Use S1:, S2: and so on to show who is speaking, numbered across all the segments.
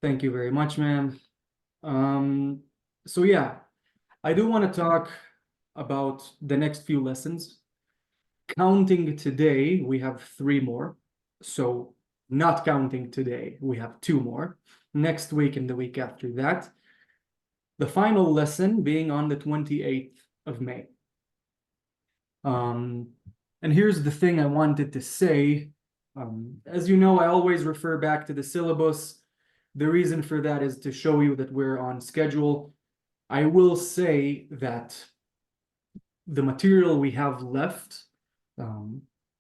S1: Thank you very much, ma'am. So yeah, I do want to talk about the next few lessons. Counting today, we have 3 more. So not counting today, we have 2 more. Next week and the week after that. The final lesson being on the 28th of May. And here's the thing I wanted to say. As you know, I always refer back to the syllabus. The reason for that is to show you that we're on schedule. I will say that the material we have left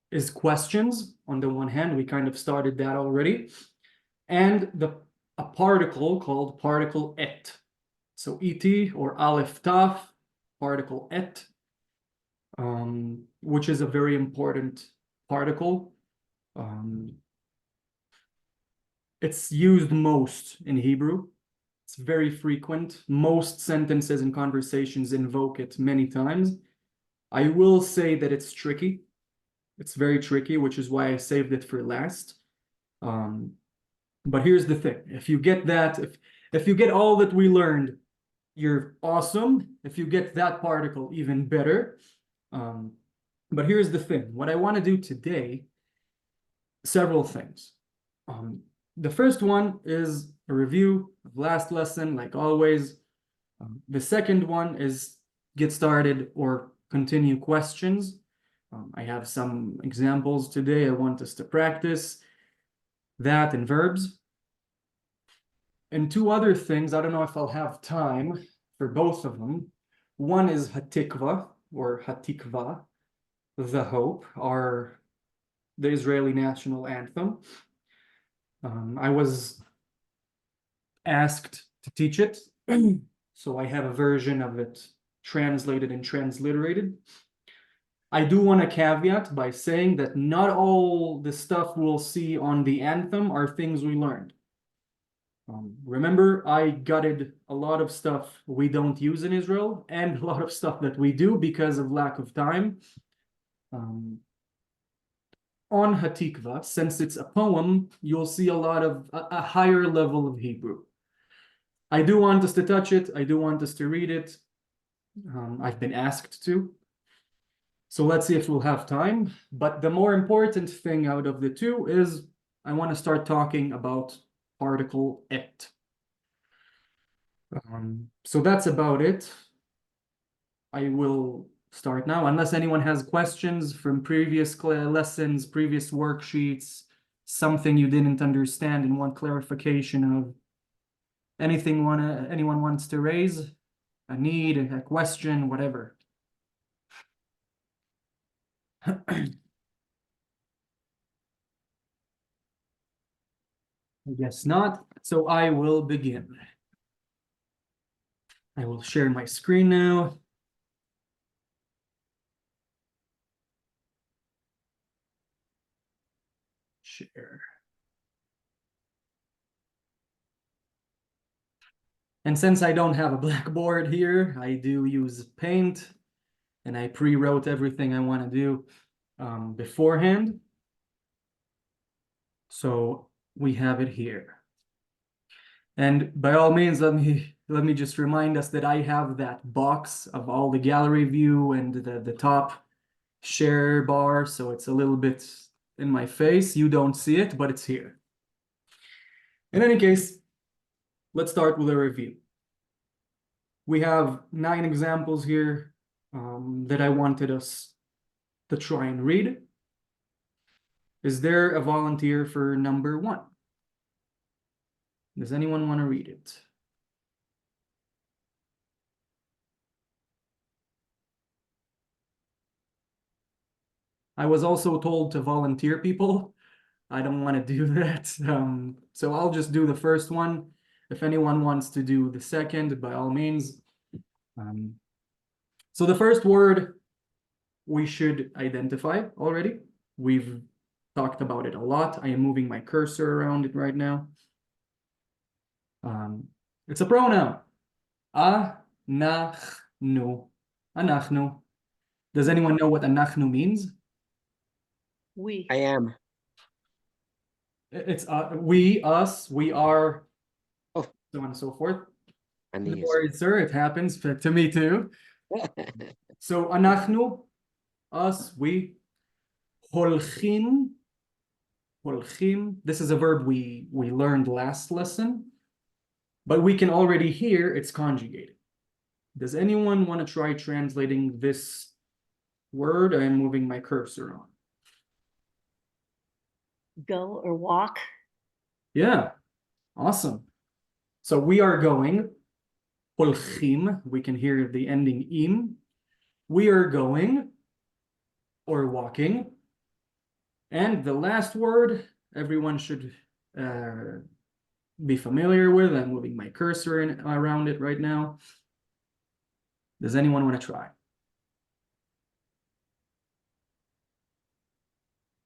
S1: is questions. On the one hand, we kind of started that already, and a particle called particle et. So et or aleph taf, particle et, which is a very important particle. It's used most in Hebrew. It's very frequent. Most sentences and conversations invoke it many times. I will say that it's tricky. It's very tricky, which is why I saved it for last. But here's the thing. If you get that, if you get all that we learned, you're awesome. If you get that particle, even better. But here's the thing. What I want to do today, several things. The first one is a review of last lesson, like always. The second one is get started or continue questions. I have some examples today. I want us to practice that and verbs. And 2 other things, I don't know if I'll have time for both of them. One is hatikva or hatikva, the hope, the Israeli national anthem. I was asked to teach it, so I have a version of it translated and transliterated. I do want to caveat by saying that not all the stuff we'll see on the anthem are things we learned. Remember, I gutted a lot of stuff we don't use in Israel and a lot of stuff that we do because of lack of time. On Hatikva, since it's a poem, you'll see a higher level of Hebrew. I do want us to touch it. I do want us to read it. I've been asked to. So let's see if we'll have time. But the more important thing out of the 2 is I want to start talking about particle et. So that's about it. I will start now, unless anyone has questions from previous lessons, previous worksheets, something you didn't understand and want clarification of. Anything anyone wants to raise, a need, a question, whatever. I guess not. So I will begin. I will share my screen now. Share. And since I don't have a blackboard here, I do use Paint, and I pre-wrote everything I want to do beforehand. So we have it here. And by all means, let me just remind us that I have that box of all the gallery view and the top share bar, so it's a little bit in my face. You don't see it, but it's here. In any case, let's start with a review. We have 9 examples here that I wanted us to try and read. Is there a volunteer for number 1? Does anyone want to read it? I was also told to volunteer people. I don't want to do that. So I'll just do the first one. If anyone wants to do the second, by all means. So the first word we should identify already. We've talked about it a lot. I am moving my cursor around it right now. It's a pronoun. Anachnu. Anachnu. Does anyone know what anachnu means?
S2: I am.
S1: It's we, us, we are. so on and so forth. No
S2: Ani.
S1: worries, sir. It happens to me too. So אנחנו, us, we, הולכים, הולכים. This is a verb we learned last lesson, but we can already hear it's conjugated. Does anyone want to try translating this word? I'm moving my cursor on.
S3: Go or walk.
S1: Yeah, awesome. So we are going, הולכים, we can hear the ending im. We are going or walking. And the last word, everyone should be familiar with. I'm moving my cursor around it right now. Does anyone want to try?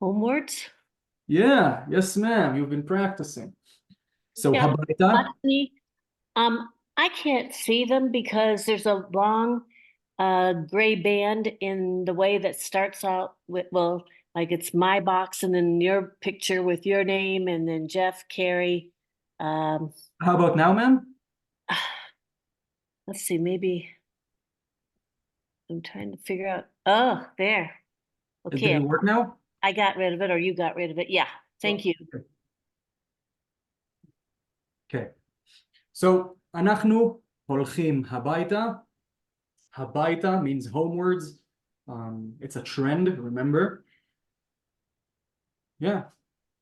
S3: Homewards.
S1: Yeah, yes, ma'am. You've been practicing. So
S3: Yeah.
S1: habayta?
S3: Actually, I can't see them because there's a long gray band in the way that starts out with, well, like it's my box and then your picture with your name and then Jeff, Carrie.
S1: How about now, ma'am?
S3: Let's see, maybe I'm trying to figure out. Oh, there.
S1: Did
S3: Okay,
S1: it work now?
S3: I got rid of it or you got rid of it. Yeah, thank you.
S1: Okay. So אנחנו הולכים הביתה. Habaita means homewards. It's a trend, remember? Yeah.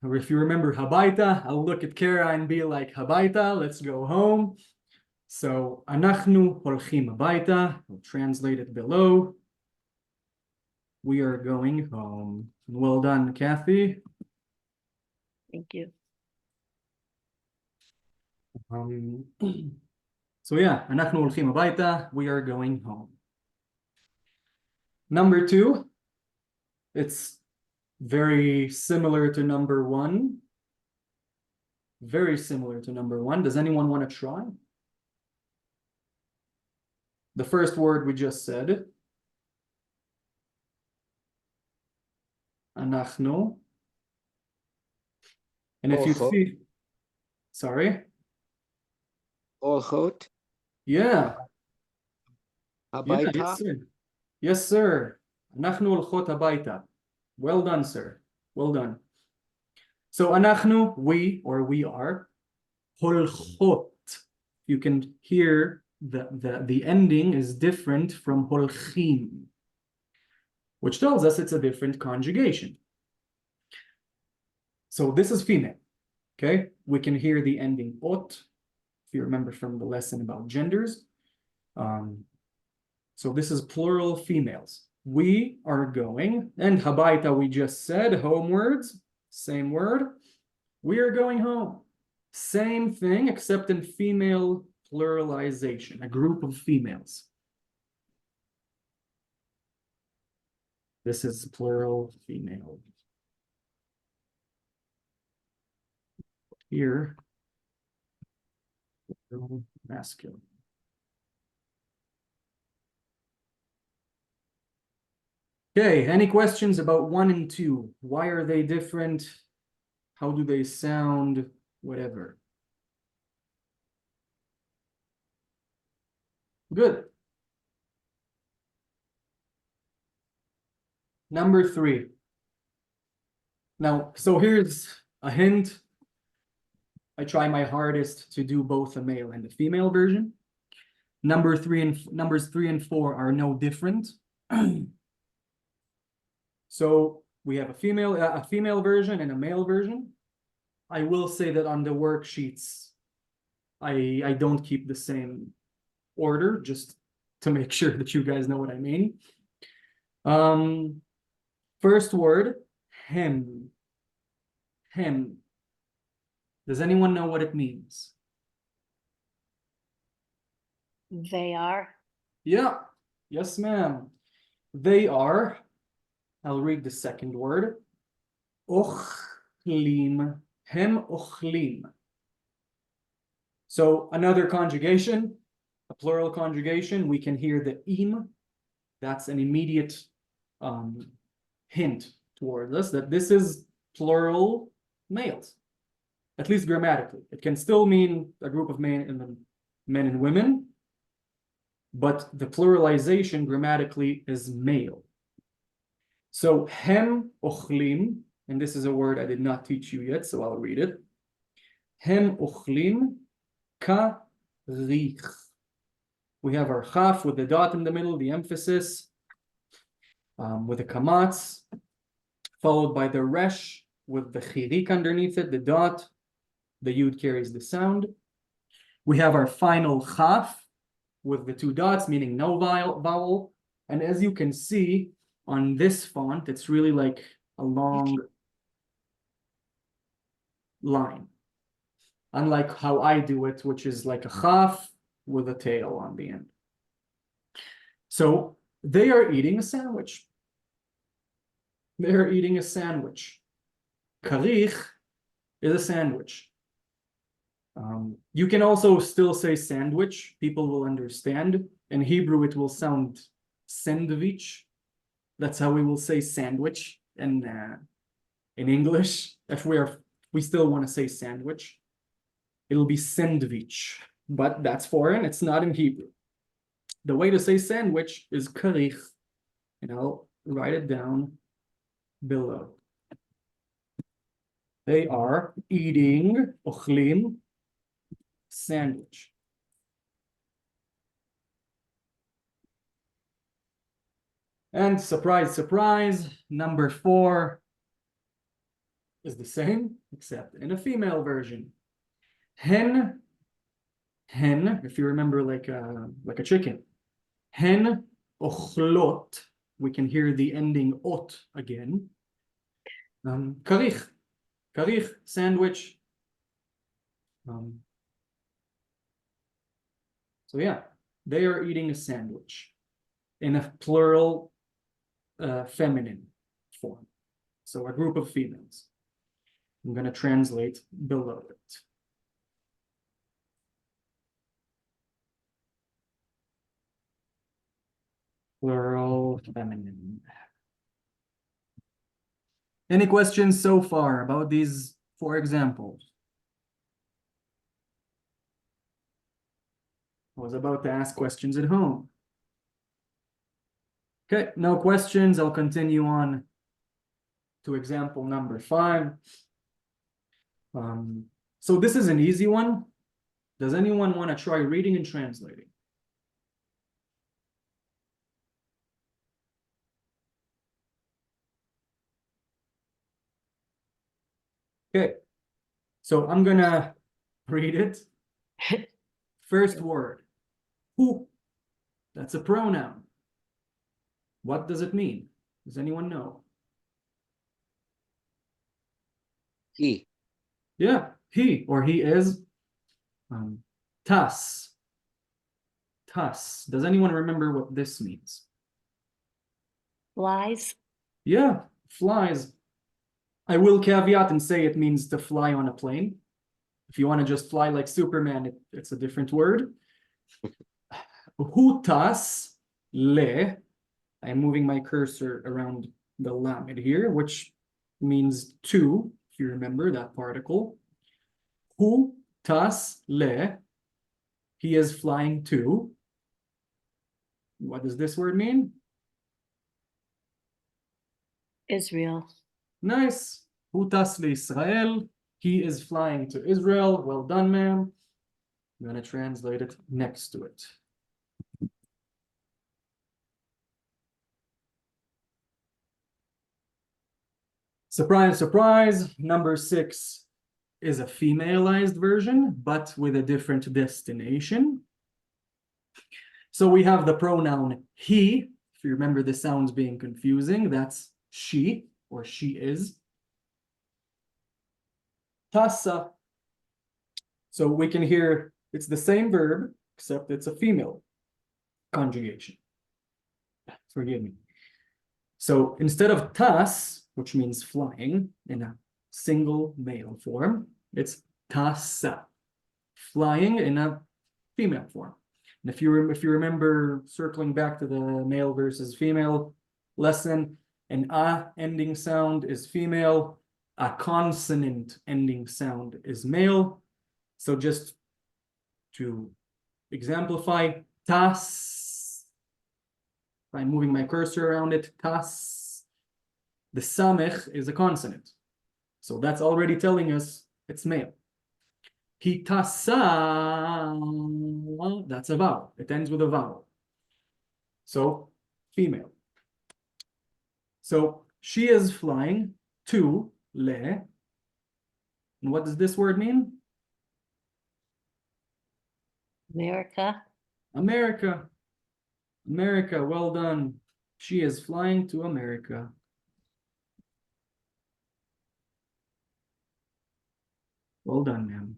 S1: Or if you remember habaita, I'll look at Kara and be like, habaita, let's go home. So אנחנו הולכים הביתה. I'll translate it below. We are going home. Well done, Kathy.
S3: Thank you.
S1: So yeah, אנחנו הולכים הביתה. We are going home. Number 2, it's very similar to number 1. Very similar to number 1. Does anyone want to try? The first word we just said. אנחנו. And if you
S2: Ochot.
S1: see, sorry.
S2: Ochot.
S1: Yeah. Yeah,
S2: Habaita.
S1: yes, sir. Yes, sir. אנחנו הולכות הביתה. Well done, sir. Well done. So אנחנו, we or we are, הולכות. You can hear the ending is different from הולכים, which tells us it's a different conjugation. So this is female, okay? We can hear the ending ot, if you remember from the lesson about genders. So this is plural females. We are going, and habaita we just said, homewards, same word. We are going home. Same thing, except in female pluralization, a group of females. This is plural female. Here, plural masculine. Okay, any questions about 1 and 2? Why are they different? How do they sound? Whatever. Good. Number 3. Now, so here's a hint. I try my hardest to do both a male and a female version. Numbers 3 and 4 are no different. So we have a female version and a male version. I will say that on the worksheets, I don't keep the same order, just to make sure that you guys know what I mean. First word, hem. Hem. Does anyone know what it means?
S3: They are.
S1: Yeah. Yes, ma'am. They are. I'll read the second word. Ochlim. Hem ochlim. So another conjugation, a plural conjugation, we can hear the im. That's an immediate hint towards us that this is plural males. at least grammatically. It can still mean a group of men and women, but the pluralization grammatically is male. So hem ochlim, and this is a word I did not teach you yet, so I'll read it. Hem ochlim karich. We have our chaf with the dot in the middle, the emphasis, with the kamatz, followed by the resh with the chirik underneath it, the dot. The yud carries the sound. We have our final chaf with the two dots, meaning no vowel. And as you can see on this font, it's really like a long line. Unlike how I do it, which is like a chaf with a tail on the end. So they are eating a sandwich. They are eating a sandwich. Karich is a sandwich. You can also still say sandwich. People will understand. In Hebrew, it will sound sandwich. That's how we will say sandwich in English. If we still want to say sandwich, it'll be sandwich. But that's foreign. It's not in Hebrew. The way to say sandwich is karich, and I'll write it down below. They are eating ochlim sandwich. And surprise, surprise, number 4 is the same, except in a female version. Hen, if you remember, like a chicken. Hen ochlot. We can hear the ending ot again. Karich, sandwich. So yeah, they are eating a sandwich in a plural feminine form. So a group of females. I'm going to translate below it. Plural feminine. Any questions so far about these 4 examples? I was about to ask questions at home. Okay, no questions. I'll continue on to example number 5. So this is an easy one. Does anyone want to try reading and translating? Okay, so I'm gonna read it. First word, hu. That's a pronoun. What does it mean? Does anyone know?
S2: He.
S1: Yeah, he or he is. Tas. Tas. Does anyone remember what this means?
S3: Flies.
S1: Yeah, flies. I will caveat and say it means to fly on a plane. If you want to just fly like Superman, it's a different word. Hutas le. I'm moving my cursor around the lamed here, which means to, if you remember that particle. Hutas le. He is flying to. What does this word mean?
S3: Israel.
S1: Nice. Hutas leIsrael. He is flying to Israel. Well done, ma'am. I'm going to translate it next to it. Surprise, surprise. Number 6 is a femaleized version, but with a different destination. So we have the pronoun he. If you remember the sounds being confusing, that's she or she is. Tassa. So we can hear it's the same verb, except it's a female conjugation. Forgive me. So instead of tas, which means flying in a single male form, it's tassa, flying in a female form. And if you remember circling back to the male versus female lesson, an a ending sound is female, A consonant ending sound is male. So just to exemplify, tas. I'm moving my cursor around it, tas. The samech is a consonant. So that's already telling us it's male. Hitasa, that's a vowel. It ends with a vowel. So female. So she is flying to le. And what does this word mean?
S3: America.
S1: America. America, well done. She is flying to America. Well done, ma'am.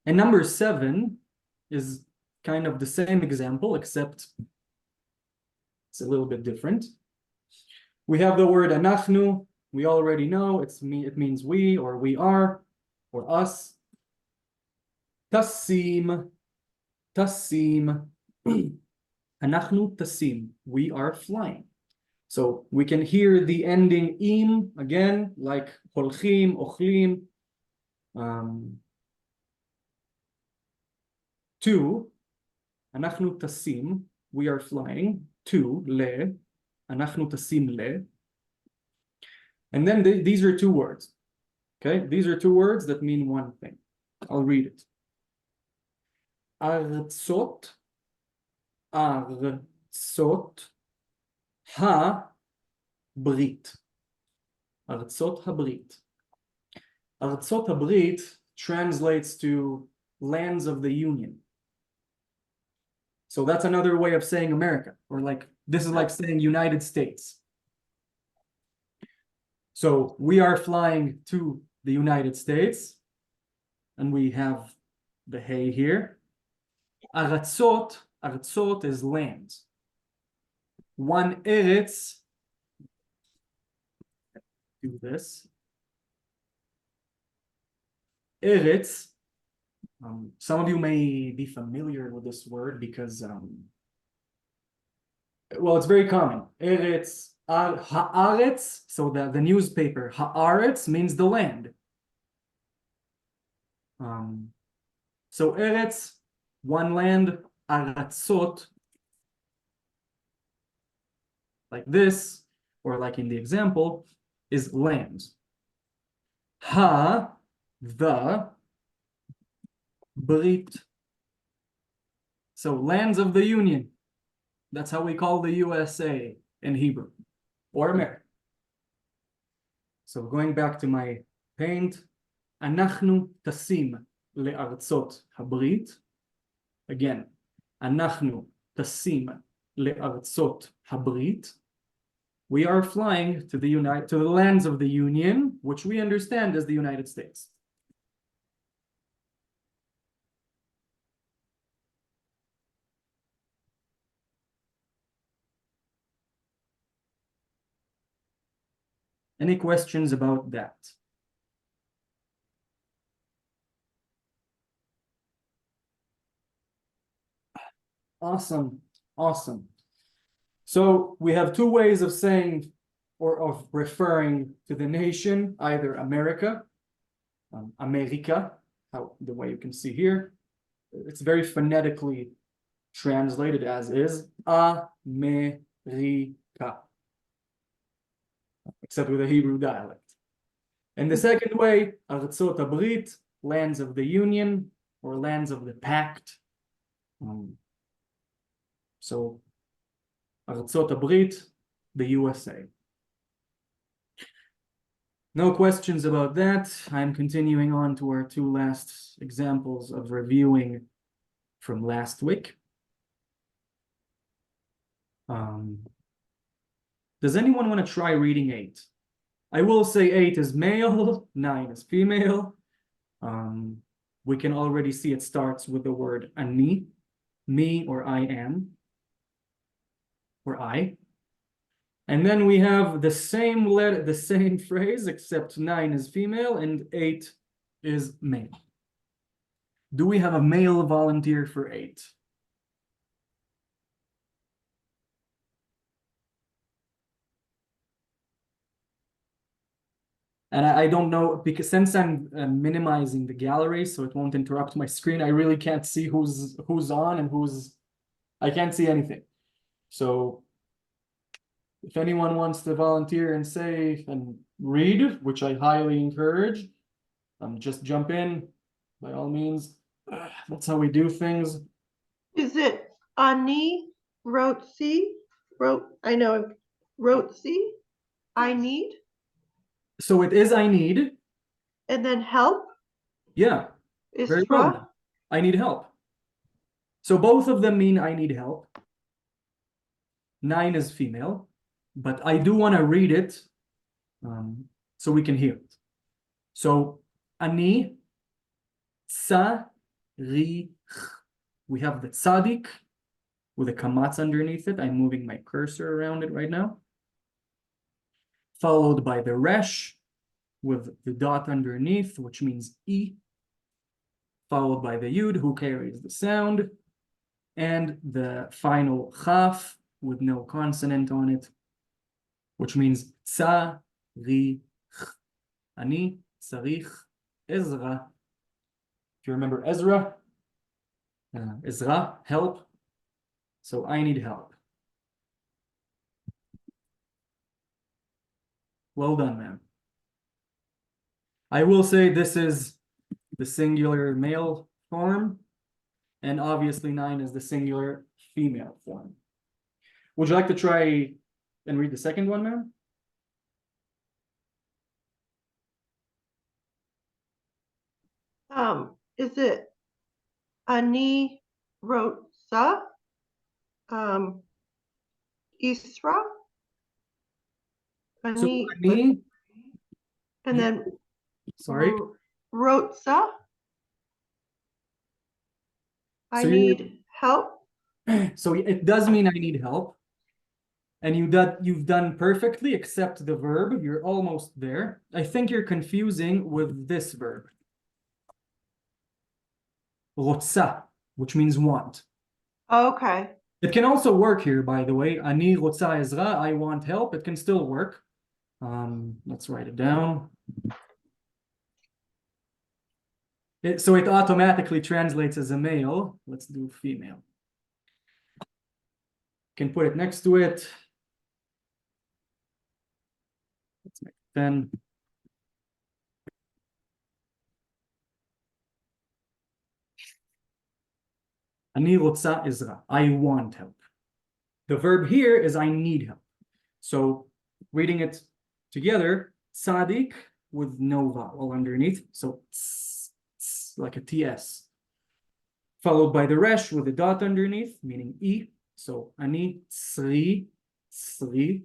S1: And number 7 is kind of the same example, except it's a little bit different. We have the word anachnu. We already know it means we or we are or us. Tassim. Tassim. Anachnu tassim. We are flying. So we can hear the ending im again, like holchim, ochlim. To, anachnu tassim, we are flying. To, le, anachnu tassim le. And then these are 2 words. Okay, these are 2 words that mean one thing. I'll read it. Artsot, artsot, ha-brit. Artsot ha-brit. Artsot ha-brit translates to lands of the Union. So that's another way of saying America, or like, this is like saying United States. So we are flying to the United States, and we have the hay here. Aratzot, aratzot is land. One eretz, do this. Eretz, some of you may be familiar with this word because, well, it's very common. Eretz, haaretz, so the newspaper, haaretz means the land. So eretz, one land, aratzot, like this, or like in the example, is lands. The Brit. So lands of the Union. That's how we call the USA in Hebrew, or America. So going back to my paint, אנחנו טסים לארצות הברית. Again, אנחנו טסים לארצות הברית. We are flying to the lands of the Union, which we understand as the United States. Any questions about that? Awesome, awesome. So we have 2 ways of saying or of referring to the nation, either America, America, the way you can see here. It's very phonetically translated as is, America, except with a Hebrew dialect. And the second way, Artzot Habrit, lands of the Union, or lands of the Pact. So, Artzot Habrit, the USA. No questions about that. I'm continuing on to our 2 last examples of reviewing from last week. Does anyone want to try reading 8? I will say 8 is male, 9 is female. We can already see it starts with the word ani, me or I am, or I. And then we have the same letter, the same phrase, except 9 is female and 8 is male. Do we have a male volunteer for 8? And I don't know, because since I'm minimizing the gallery so it won't interrupt my screen, I really can't see who's on and I can't see anything. So if anyone wants to volunteer and say and read, which I highly encourage, just jump in by all means. That's how we do things.
S4: Is it Ani Rotsi? I know Rotsi. I need,
S1: So it is I need.
S4: and then help
S1: Yeah, very
S4: Isra.
S1: well. I need help. So both of them mean I need help. 9 is female, but I do want to read it so we can hear it. So ani tzarich. We have the tzadik with a kamatz underneath it. I'm moving my cursor around it right now. Followed by the resh with the dot underneath, which means e. Followed by the yud, who carries the sound, and the final chaf with no consonant on it, which means tzarich. Ani tzarich Ezra. If you remember Ezra, Ezra, help. So I need help. Well done, man. I will say this is the singular male form, and obviously 9 is the singular female form. Would you like to try and read the second one, man?
S4: Is it Ani Rotsa? Isra?
S1: So
S4: Ani,
S1: ani,
S4: and then
S1: sorry.
S4: Rotsa. I
S1: So
S4: need help.
S1: So it does mean I need help. And you've done perfectly except the verb. You're almost there. I think you're confusing with this verb. Rotsa, which means want.
S4: Okay.
S1: It can also work here, by the way. Ani rotsa ezra, I want help. It can still work. Let's write it down. So it automatically translates as a male. Let's do female. Can put it next to it. Let's make 10. Ani rotsa ezra. I want help. The verb here is I need help. So reading it together, tzadik with no vowel underneath. So like a TS. Followed by the resh with a dot underneath, meaning E. So ani tzri, tzri.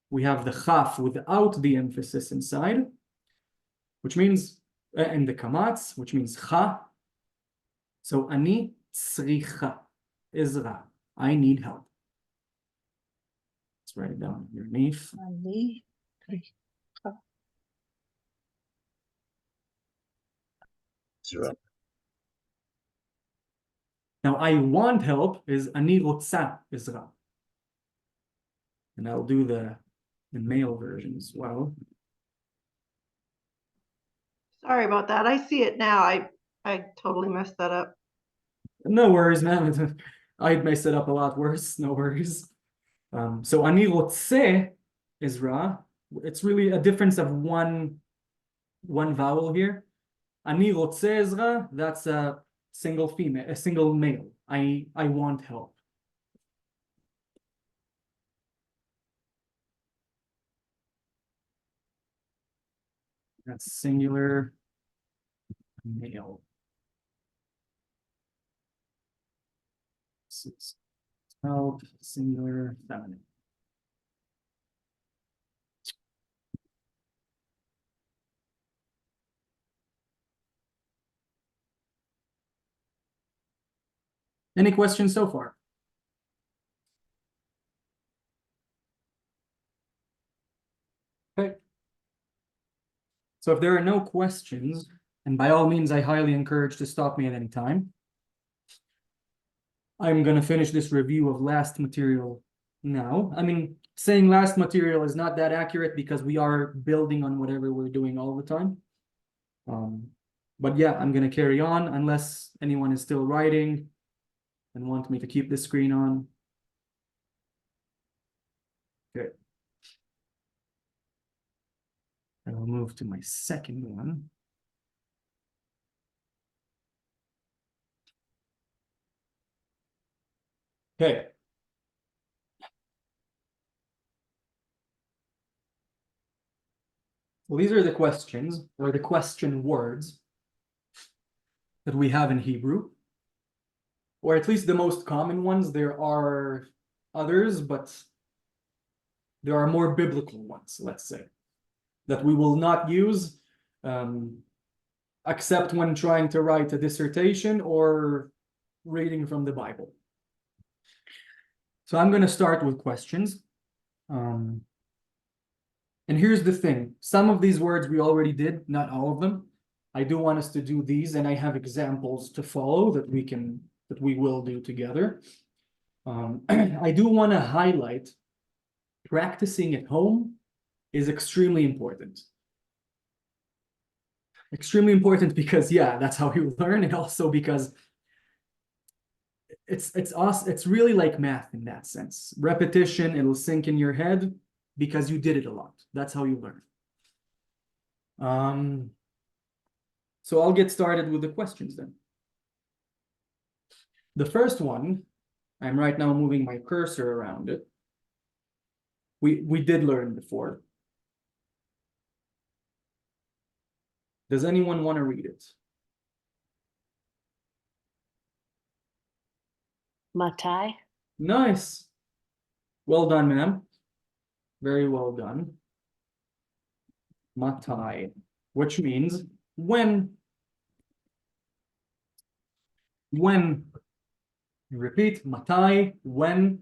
S1: We have the chaf without the emphasis inside, which means, and the kamatz, which means cha. So ani tzricha, Ezra. I need help. Let's write it down underneath.
S4: Ani.
S1: Now, I want help is ani rotsa Ezra. And I'll do the male version as well.
S4: Sorry about that. I see it now. I totally messed that up.
S1: No worries, man. I'd mess it up a lot worse. No worries. So ani rotse Ezra. It's really a difference of one vowel here. Ani rotse Ezra. That's a single female, a single male. I want help. That's singular male. Help, singular feminine. Any questions so far? Okay. So if there are no questions, and by all means, I highly encourage to stop me at any time. I'm going to finish this review of last material now. I mean, saying last material is not that accurate because we are building on whatever we're doing all the time. But yeah, I'm gonna carry on unless anyone is still writing and want me to keep the screen on. Okay. I will move to my second one. Okay. Well, these are the questions or the question words that we have in Hebrew, or at least the most common ones. There are others, but there are more biblical ones, let's say, that we will not use except when trying to write a dissertation or reading from the Bible. So I'm going to start with questions. And here's the thing. Some of these words we already did, not all of them. I do want us to do these, and I have examples to follow that we will do together. I do want to highlight practicing at home is extremely important. Extremely important because, yeah, that's how you learn, and also because it's really like math in that sense. Repetition, it'll sink in your head because you did it a lot. That's how you learn. So I'll get started with the questions then. The first one, I'm right now moving my cursor around it. We did learn before. Does anyone want to read it?
S3: Matai.
S1: Nice. Well done, ma'am. Very well done. Matai, which means when. When. Repeat, matai, when.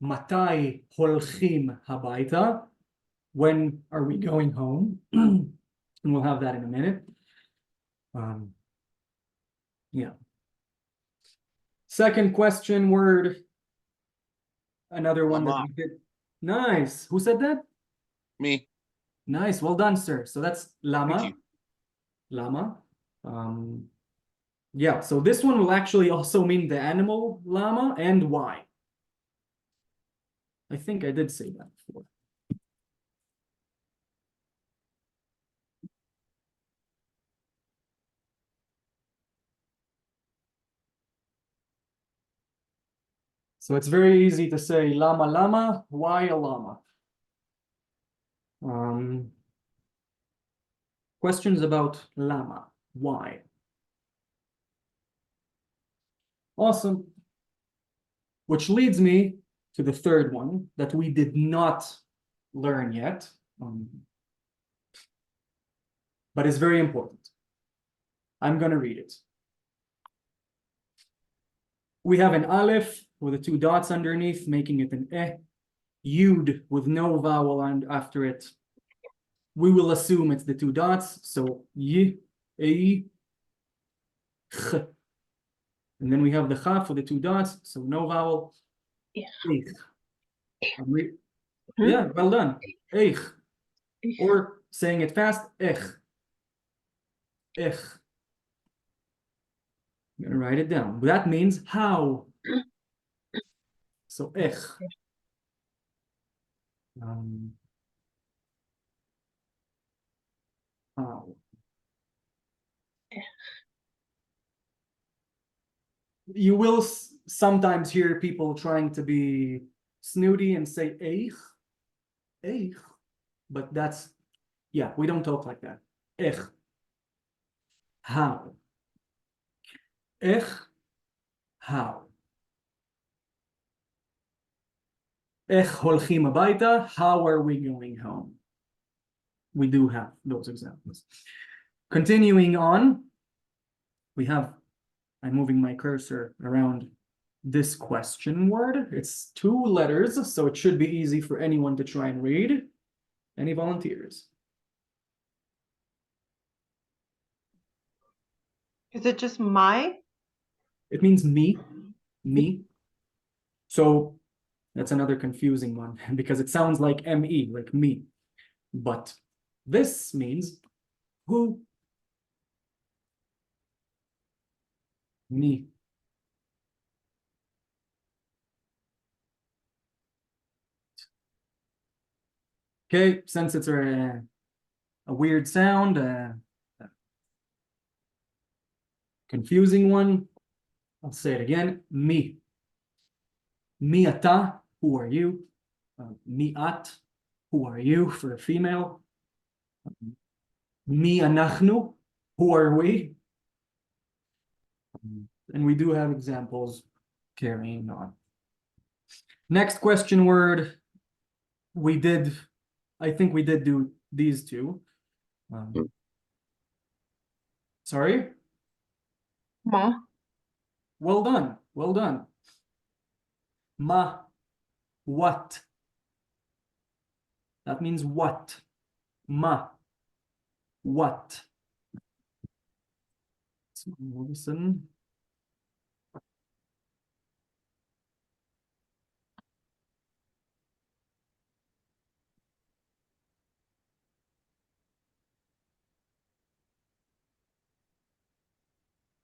S1: Matai holchim habaita. When are we going home? And we'll have that in a minute. Yeah. Second question word. Another one that
S2: Lama.
S1: we did. Nice. Who said that?
S2: Me.
S1: Nice. Well done, sir. So that's lama.
S2: Thank you.
S1: Lama. Yeah, so this one will actually also mean the animal llama and why. I think I did say that before. So it's very easy to say llama llama, why a llama? Questions about llama, why? Awesome. Which leads me to the third one that we did not learn yet, but is very important. I'm going to read it. We have an aleph with the two dots underneath, making it an eh. Yud with no vowel after it. We will assume it's the two dots. So y, e, ch. And then we have the chaf with the two dots. So no vowel.
S3: Yeah.
S1: Yeah, well done. Eich. Or saying it fast, ech. Ech. I'm gonna write it down. That means how. So ech. How. You will sometimes hear people trying to be snooty and say eich, eich, but that's, yeah, we don't talk like that. Ech. How. Ech. How. Ech holchim habayta. How are we going home? We do have those examples. Continuing on, we have, I'm moving my cursor around this question word. It's 2 letters, so it should be easy for anyone to try and read. Any volunteers?
S4: Is it just my?
S1: It means me, me. So That's another confusing one because it sounds like me, like me. But this means who? Me. Okay, since it's a weird sound, confusing one, I'll say it again. Me. Mi ata, who are you? Mi at, who are you for a female? Mi anachnu, who are we? And we do have examples carrying on. Next question word. I think we did do these two. Sorry?
S4: Ma.
S1: Well done. Well done. Ma, what? That means what? Ma, what? So listen.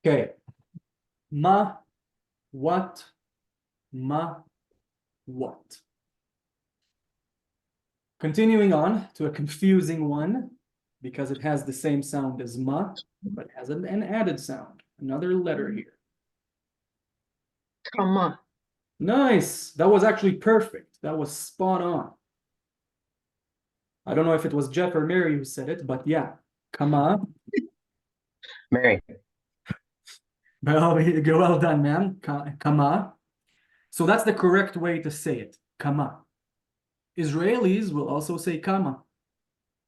S1: Okay. Ma, what? Ma, what? Continuing on to a confusing one because it has the same sound as ma, but it has an added sound, another letter here.
S4: Kama.
S1: Nice. That was actually perfect. That was spot on. I don't know if it was Jeff or Mary who said it, but yeah. Kama.
S2: Mary.
S1: Well done, man. Kama. So that's the correct way to say it. Kama. Israelis will also say kama.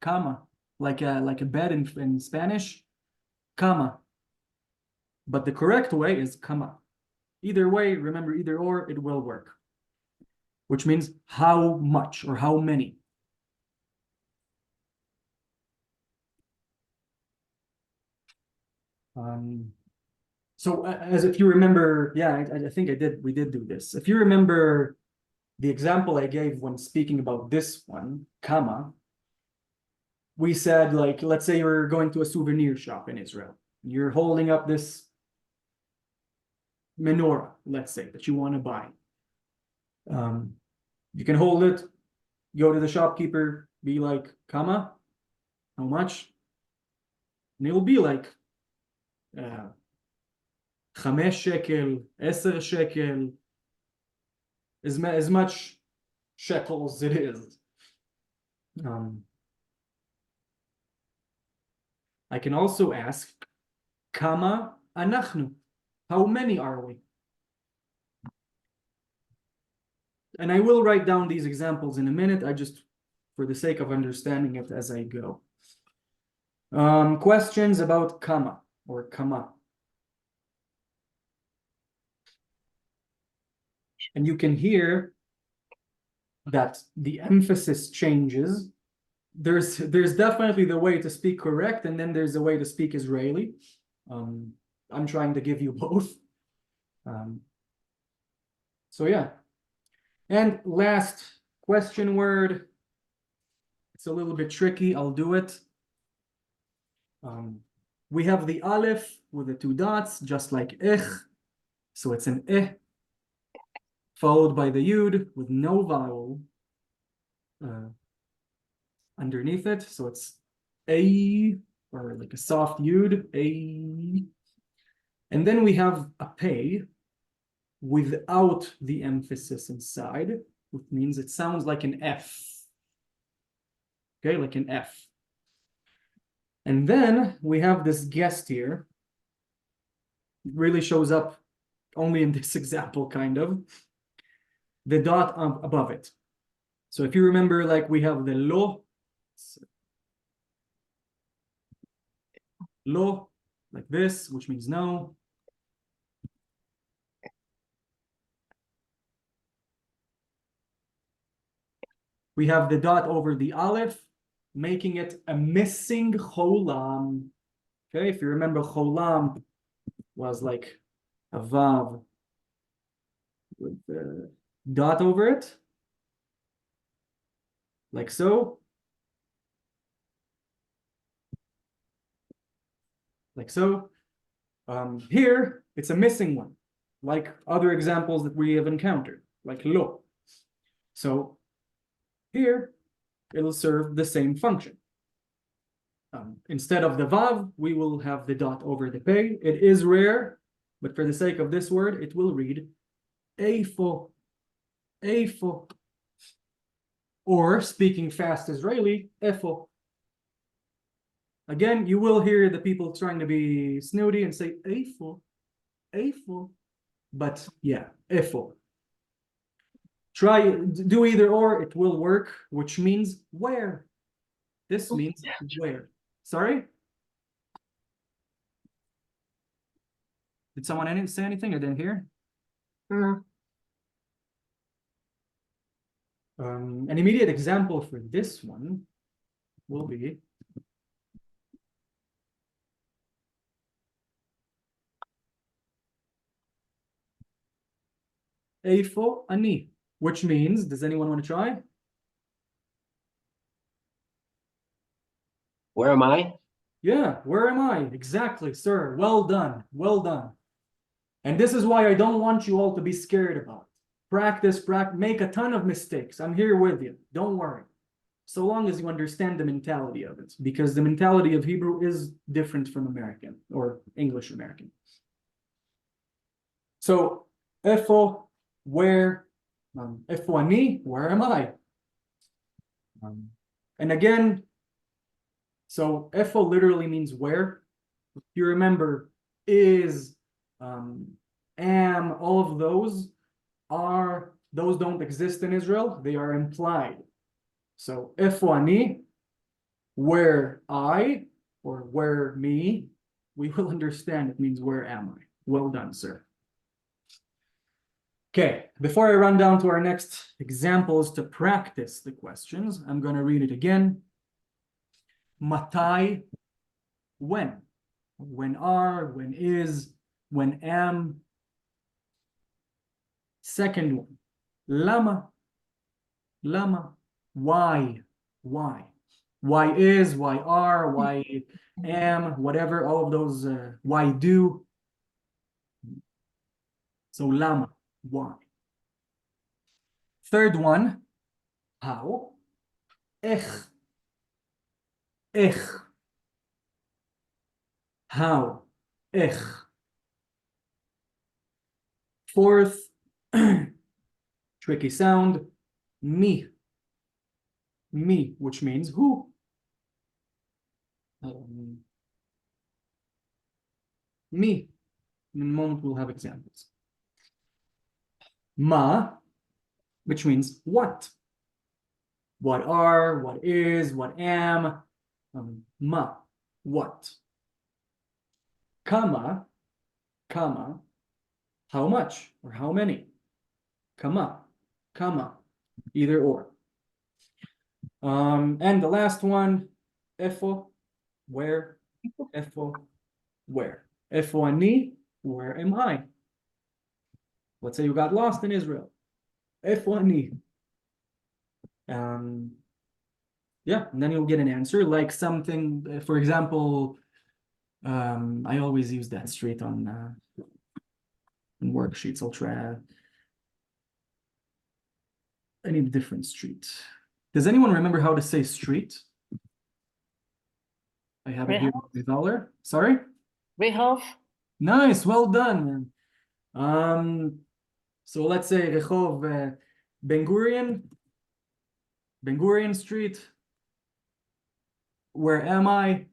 S1: Kama. Like a bed in Spanish. Kama. But the correct way is kama. Either way, remember either or, it will work. Which means how much or how many. So as if you remember, yeah, I think we did do this. If you remember the example I gave when speaking about this one, kama, we said, like, let's say you're going to a souvenir shop in Israel. You're holding up this menorah, let's say, that you want to buy. You can hold it, go to the shopkeeper, be like, kama, how much? And it will be like 5 shekel, 10 shekel, as much shekels it is. I can also ask, kama anachnu, how many are we? And I will write down these examples in a minute. I just, for the sake of understanding it as I go. Questions about kama or kama. And you can hear that the emphasis changes. There's definitely the way to speak correct, and then there's a way to speak Israeli. I'm trying to give you both. So yeah. And last question word. It's a little bit tricky. I'll do it. We have the aleph with the 2 dots, just like ich. So it's an eh, followed by the yud with no vowel underneath it. So it's a, or like a soft yud, a. And then we have a pei without the emphasis inside, which means it sounds like an F. Okay, like an F. And then we have this guest here. It really shows up only in this example, kind of. The dot above it. So if you remember, like we have the lo, like this, which means no. We have the dot over the aleph, making it a missing cholam. Okay, if you remember, cholam was like a vav with the dot over it, like so. Like so. Here, it's a missing one, like other examples that we have encountered, like lo. So here, it'll serve the same function. Instead of the vav, we will have the dot over the pei. It is rare, but for the sake of this word, it will read eifo, eifo. Or speaking fast Israeli, efo. Again, you will hear the people trying to be snooty and say eifo, eifo. But yeah, efo. Try do either or, it will work, which means where. This means where. Sorry? Did someone say anything? I didn't hear.
S4: Mm.
S1: An immediate example for this one will be eifo ani, which means, does anyone want to try?
S2: Where am I?
S1: Yeah, where am I? Exactly, sir. Well done. Well done. And this is why I don't want you all to be scared about it. Practice, make a ton of mistakes. I'm here with you. Don't worry. So long as you understand the mentality of it, because the mentality of Hebrew is different from American or English American. So, efo, where, efo ani, where am I? And again, so efo literally means where. If you remember, is, am, all of those don't exist in Israel. They are implied. So efo ani, where I, or where me, we will understand it means where am I. Well done, sir. Okay, before I run down to our next examples to practice the questions, I'm going to read it again. Matai, when. When are, when is, when am. Second one, lama. Lama, why. Why is, why are, why am, whatever, all of those, why do. So lama, why. Third one, how. Ech. How. Ech. Fourth, tricky sound, me. Me, which means who. Me. In a moment, we'll have examples. Ma, which means what. What are, what is, what am. Ma, what. Kama, how much or how many. Kama, either or. And the last one, efo, where. Efo, where. Efo ani, where am I? Let's say you got lost in Israel. Efo ani. Yeah, and then you'll get an answer like something, for example, I always use that street on in worksheets. I'll try any different street. Does anyone remember how to say street? I have it here with dollar. Sorry?
S3: Rehov?
S1: Nice, well done, man. So let's say Rehov Ben Gurion Street. Where am I?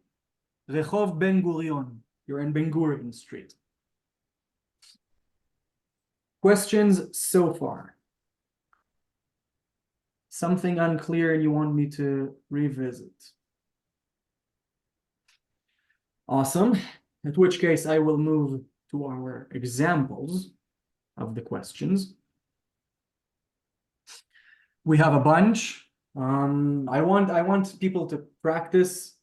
S1: Rehov Ben Gurion. You're in Ben Gurion Street. Questions so far? Something unclear and you want me to revisit? Awesome. In which case I will move to our examples of the questions. We have a bunch. I want people to practice.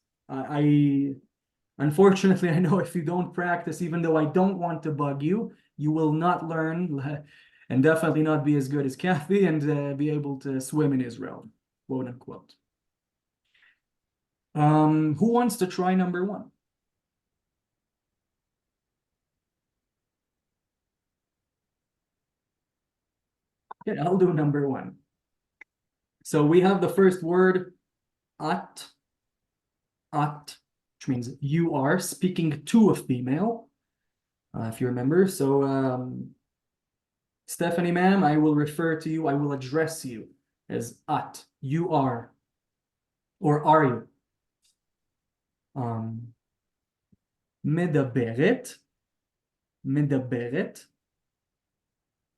S1: Unfortunately, I know if you don't practice, even though I don't want to bug you, you will not learn. and definitely not be as good as Kathy and be able to swim in Israel, quote unquote. Who wants to try number one? Okay, I'll do number one. So we have the first word, at, which means you are speaking to a female, if you remember. So Stephanie, ma'am, I will refer to you, I will address you as at, you are, or are you. מדברת, מדברת,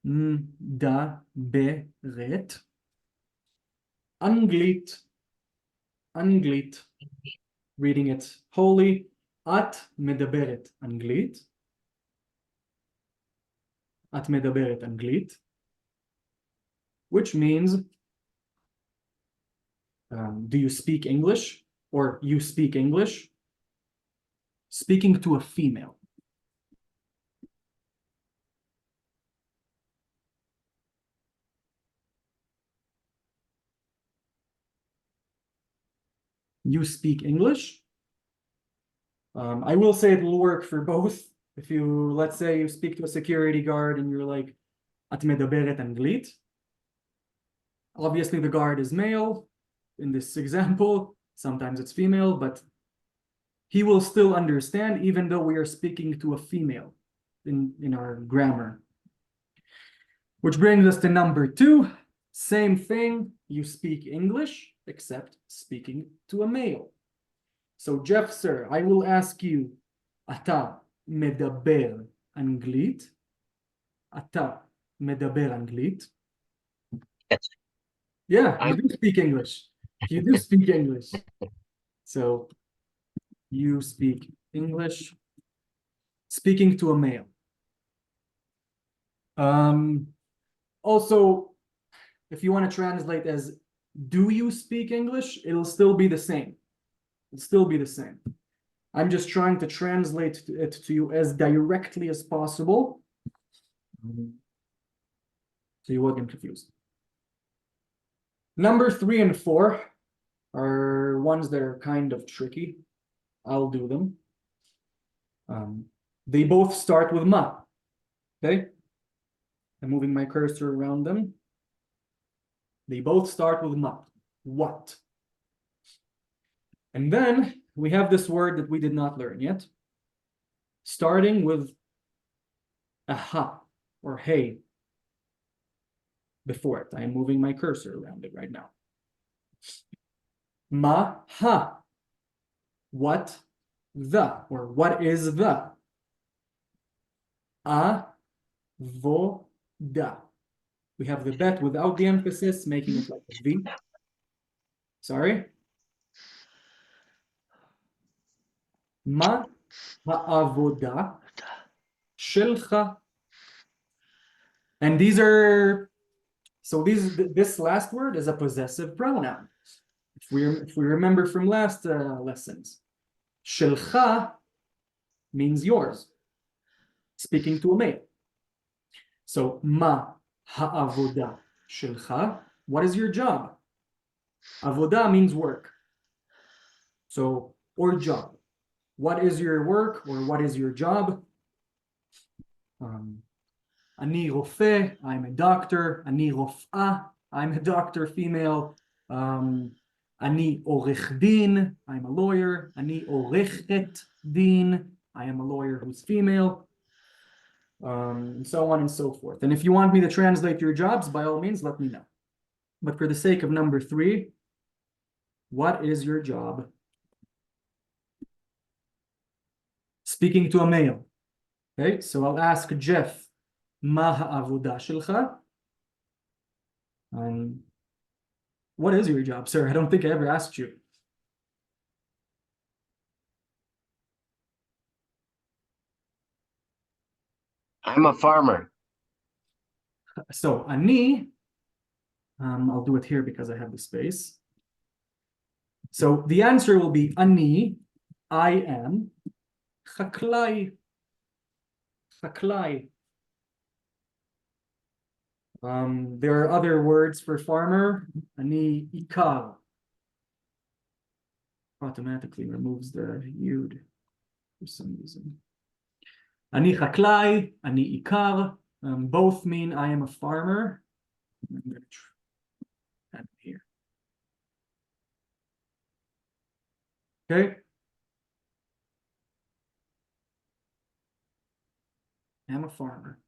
S1: מדברת, אנגלית, אנגלית, reading it wholly, את מדברת אנגלית, את מדברת אנגלית, which means, do you speak English, or you speak English, speaking to a female. You speak English. I will say it will work for both. If you, let's say you speak to a security guard and you're like, את מדברת אנגלית. Obviously the guard is male in this example. Sometimes it's female, but he will still understand even though we are speaking to a female in our grammar. Which brings us to number two. Same thing, you speak English, except speaking to a male. So Jeff, sir, I will ask you, אתה מדבר אנגלית? אתה מדבר אנגלית?
S2: Yes.
S1: Yeah, you do speak English. You do speak English. So you speak English, speaking to a male. Also, if you want to translate as do you speak English, it'll still be the same. It'll still be the same. I'm just trying to translate it to you as directly as possible, so you won't get confused. Number 3 and 4 are ones that are kind of tricky. I'll do them. They both start with ma. Okay? I'm moving my cursor around them. They both start with ma. What? And then we have this word that we did not learn yet, starting with a ha or hey before it. I am moving my cursor around it right now. Ma ha. What the, or what is the? A vo da. We have the bet without the emphasis, making it like a V. Sorry. Ma ha'avoda shelcha. And these are, so this last word is a possessive pronoun. If we remember from last lessons, shelcha means yours, speaking to a male. So ma ha'avoda shelcha. What is your job? Avoda means work. So, or job. What is your work, or what is your job? Ani rofe, I'm a doctor. Ani rof'a, I'm a doctor, female. Ani orech din, I'm a lawyer. Ani orechet din, I am a lawyer who's female. And so on and so forth. And if you want me to translate your jobs, by all means, let me know. But for the sake of number 3, what is your job? Speaking to a male. Okay, so I'll ask Jeff, מה העבודה שלך? What is your job, sir? I don't think I ever asked you.
S2: I'm a farmer.
S1: So, ani, I'll do it here because I have the space. So the answer will be ani, I am, chaklai, chaklai. There are other words for farmer. Ani ikar. Automatically removes the yud for some reason. Ani chaklai, ani ikar. Both mean I am a farmer. I'm going to add it here. Okay. I'm a farmer.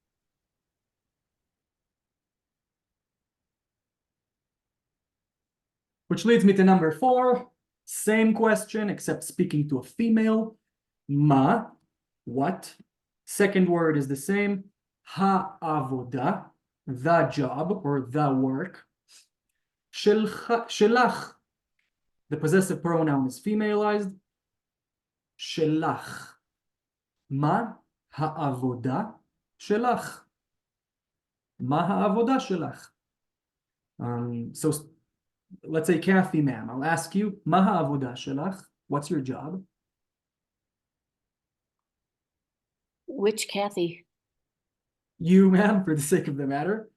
S1: Which leads me to number 4. Same question, except speaking to a female. Ma, what? Second word is the same. Ha'avoda, the job or the work. Shelach, the possessive pronoun is femalized. Shelach. Ma ha'avoda shelach. Ma ha'avoda shelach. So let's say Kathy, ma'am, I'll ask you, Ma ha'avoda shelach? What's your job?
S3: Which Kathy?
S1: You, ma'am, for the sake of the matter.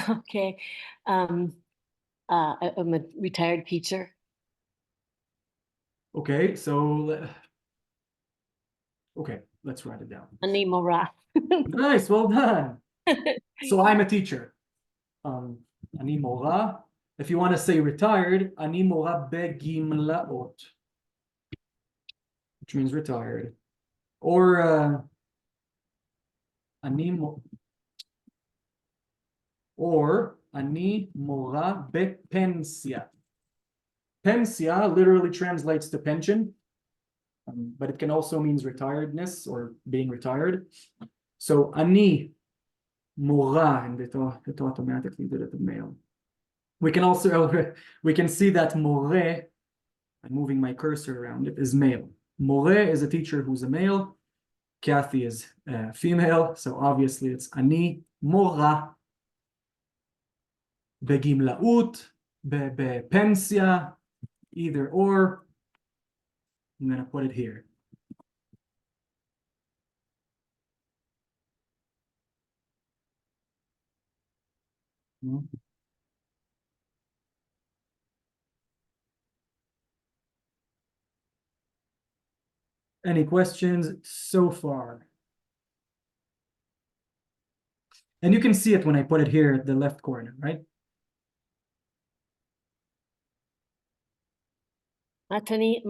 S3: Okay. I'm a retired teacher.
S1: Okay, so let's write it down.
S3: Ani mora.
S1: Nice, well done. So I'm a teacher. Ani mora. If you want to say retired, ani mora begimlaot, which means retired. Or ani mora bepensia. Pensia literally translates to pension, but it can also means retiredness or being retired. So ani mora, and it automatically did it the male. We can see that more, I'm moving my cursor around it, is male. More is a teacher who's a male. Kathy is female, so obviously it's ani mora begimlaut, bepensia, either or. I'm gonna put it here. Any questions so far? And you can see it when I put it here at the left corner, right?
S3: Matani,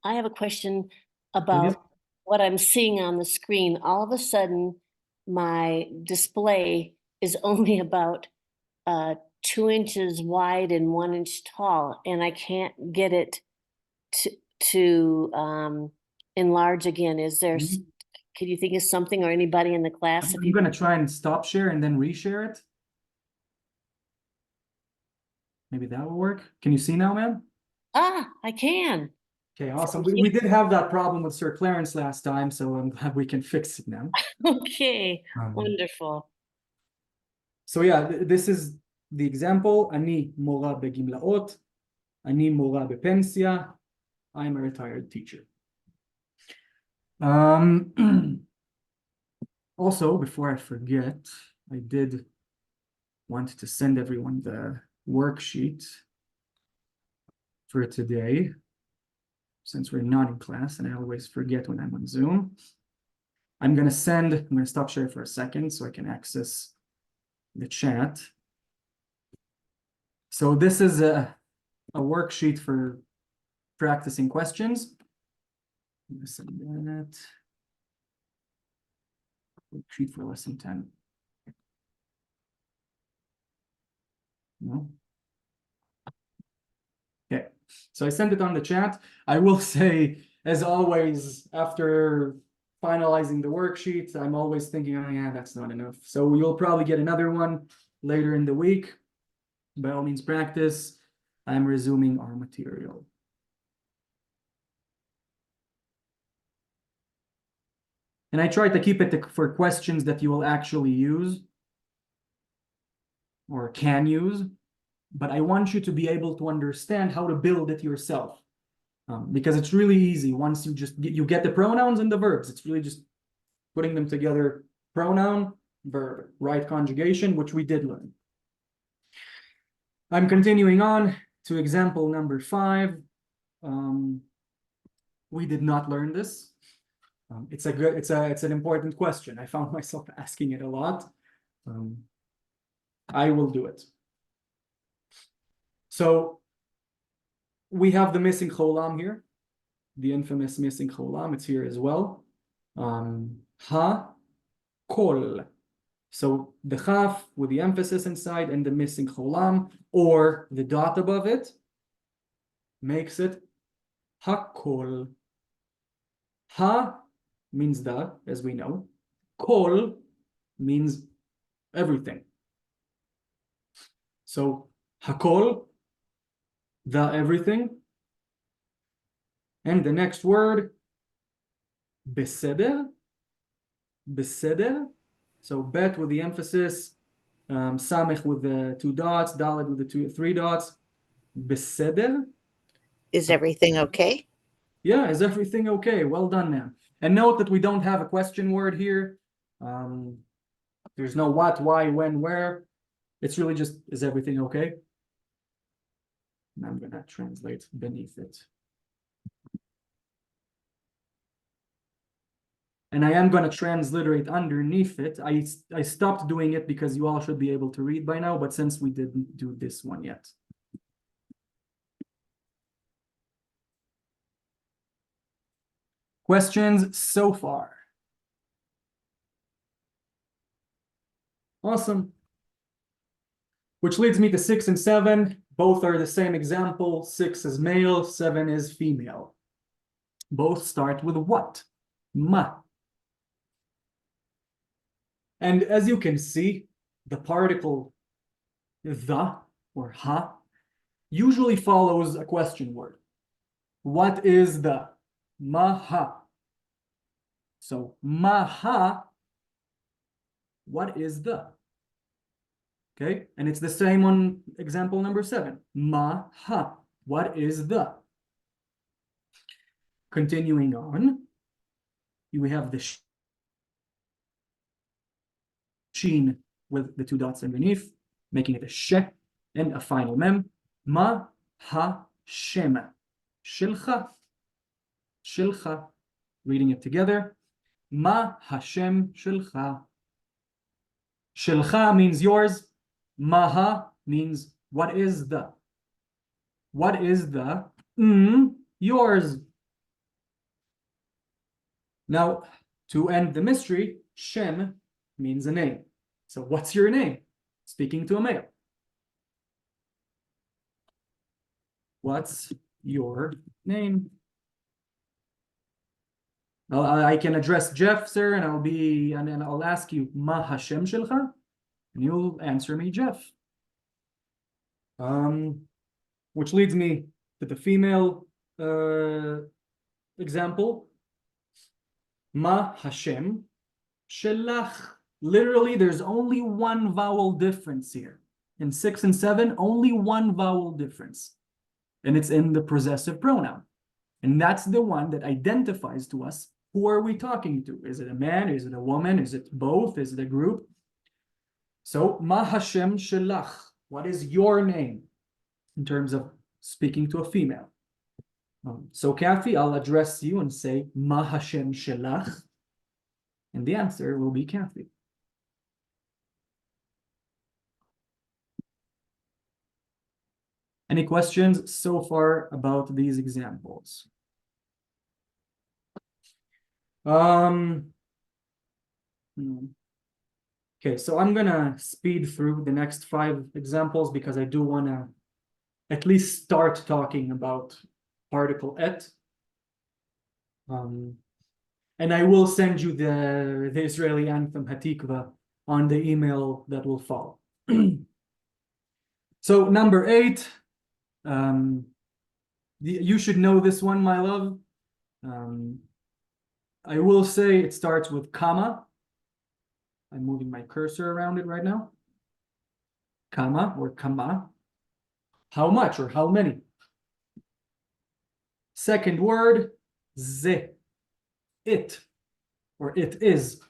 S3: I have a question
S1: Please.
S3: about what I'm seeing on the screen. All of a sudden, my display is only about 2 inches wide and 1 inch tall, and I can't get it to enlarge again. Is there,
S1: Mhm.
S3: could you think of something, or anybody in the class? If
S1: I'm
S3: you,
S1: gonna try and stop share and then reshare it. Maybe that will work. Can you see now, ma'am?
S3: I can.
S1: Okay, awesome. We did have that problem with Sir Clarence last time, so I'm glad we can fix it now.
S3: Okay,
S1: Um,
S3: wonderful.
S1: So yeah, this is the example. Ani mora begimlaot. Ani mora bepensia. I'm a retired teacher. Also, before I forget, I did want to send everyone the worksheet for today, since we're not in class, and I always forget when I'm on Zoom. I'm gonna stop share for a second so I can access the chat. So this is a worksheet for practicing questions. I'm gonna send that. Worksheet for lesson 10. No. Okay, so I sent it on the chat. I will say, as always, after finalizing the worksheet, I'm always thinking, oh yeah, that's not enough. So you'll probably get another one later in the week. By all means, practice. I'm resuming our material. And I try to keep it for questions that you will actually use or can use, but I want you to be able to understand how to build it yourself. Because it's really easy once you get the pronouns and the verbs. It's really just putting them together, pronoun, verb, right conjugation, which we did learn. I'm continuing on to example number 5. We did not learn this. It's an important question. I found myself asking it a lot. I will do it. So we have the missing cholam here, the infamous missing cholam. It's here as well. Ha kol. So the chaf with the emphasis inside and the missing cholam, or the dot above it, makes it hakol. Ha means the, as we know. Kol means everything. So hakol, the everything. And the next word, beseder. Beseder. So bet with the emphasis, samech with the 2 dots, dalet with the 3 dots. Beseder.
S5: Is everything okay?
S1: Yeah, is everything okay? Well done, man. And note that we don't have a question word here. There's no what, why, when, where. It's really just, is everything okay? And I'm gonna translate beneath it. And I am gonna transliterate underneath it. I stopped doing it because you all should be able to read by now, but since we didn't do this one yet. Questions so far? Awesome. Which leads me to 6 and 7. Both are the same example. 6 is male, 7 is female. Both start with what? Ma. And as you can see, the particle the or ha usually follows a question word. What is the? Maha. So maha, what is the? Okay, and it's the same on example number 7. Maha, what is the? Continuing on, we have the sheen with the 2 dots underneath, making it a she and a final mem. Ma ha shema. Shilcha. Shilcha. Reading it together. Ma Hashem shilcha. Shilcha means yours. Maha means what is the? What is the? Yours. Now, to end the mystery, Shem means a name. So what's your name? Speaking to a male. What's your name? I can address Jeff, sir, and I'll ask you, Ma Hashem Shilcha? And you'll answer me, Jeff. Which leads me to the female example. Ma Hashem Shelach. Literally, there's only one vowel difference here. In 6 and 7, only one vowel difference. And it's in the possessive pronoun. And that's the one that identifies to us, who are we talking to? Is it a man? Is it a woman? Is it both? Is it a group? So, Ma Hashem Shelach. What is your name? In terms of speaking to a female. So, Kathy, I'll address you and say, Ma Hashem Shelach. And the answer will be Kathy. Any questions so far about these examples? Okay, so I'm gonna speed through the next 5 examples because I do wanna at least start talking about particle et. And I will send you the Israeli anthem Hatikva on the email that will follow. So number 8, you should know this one, my love. I will say it starts with comma. I'm moving my cursor around it right now. Comma or kama. How much or how many? Second word, ze. It or it is.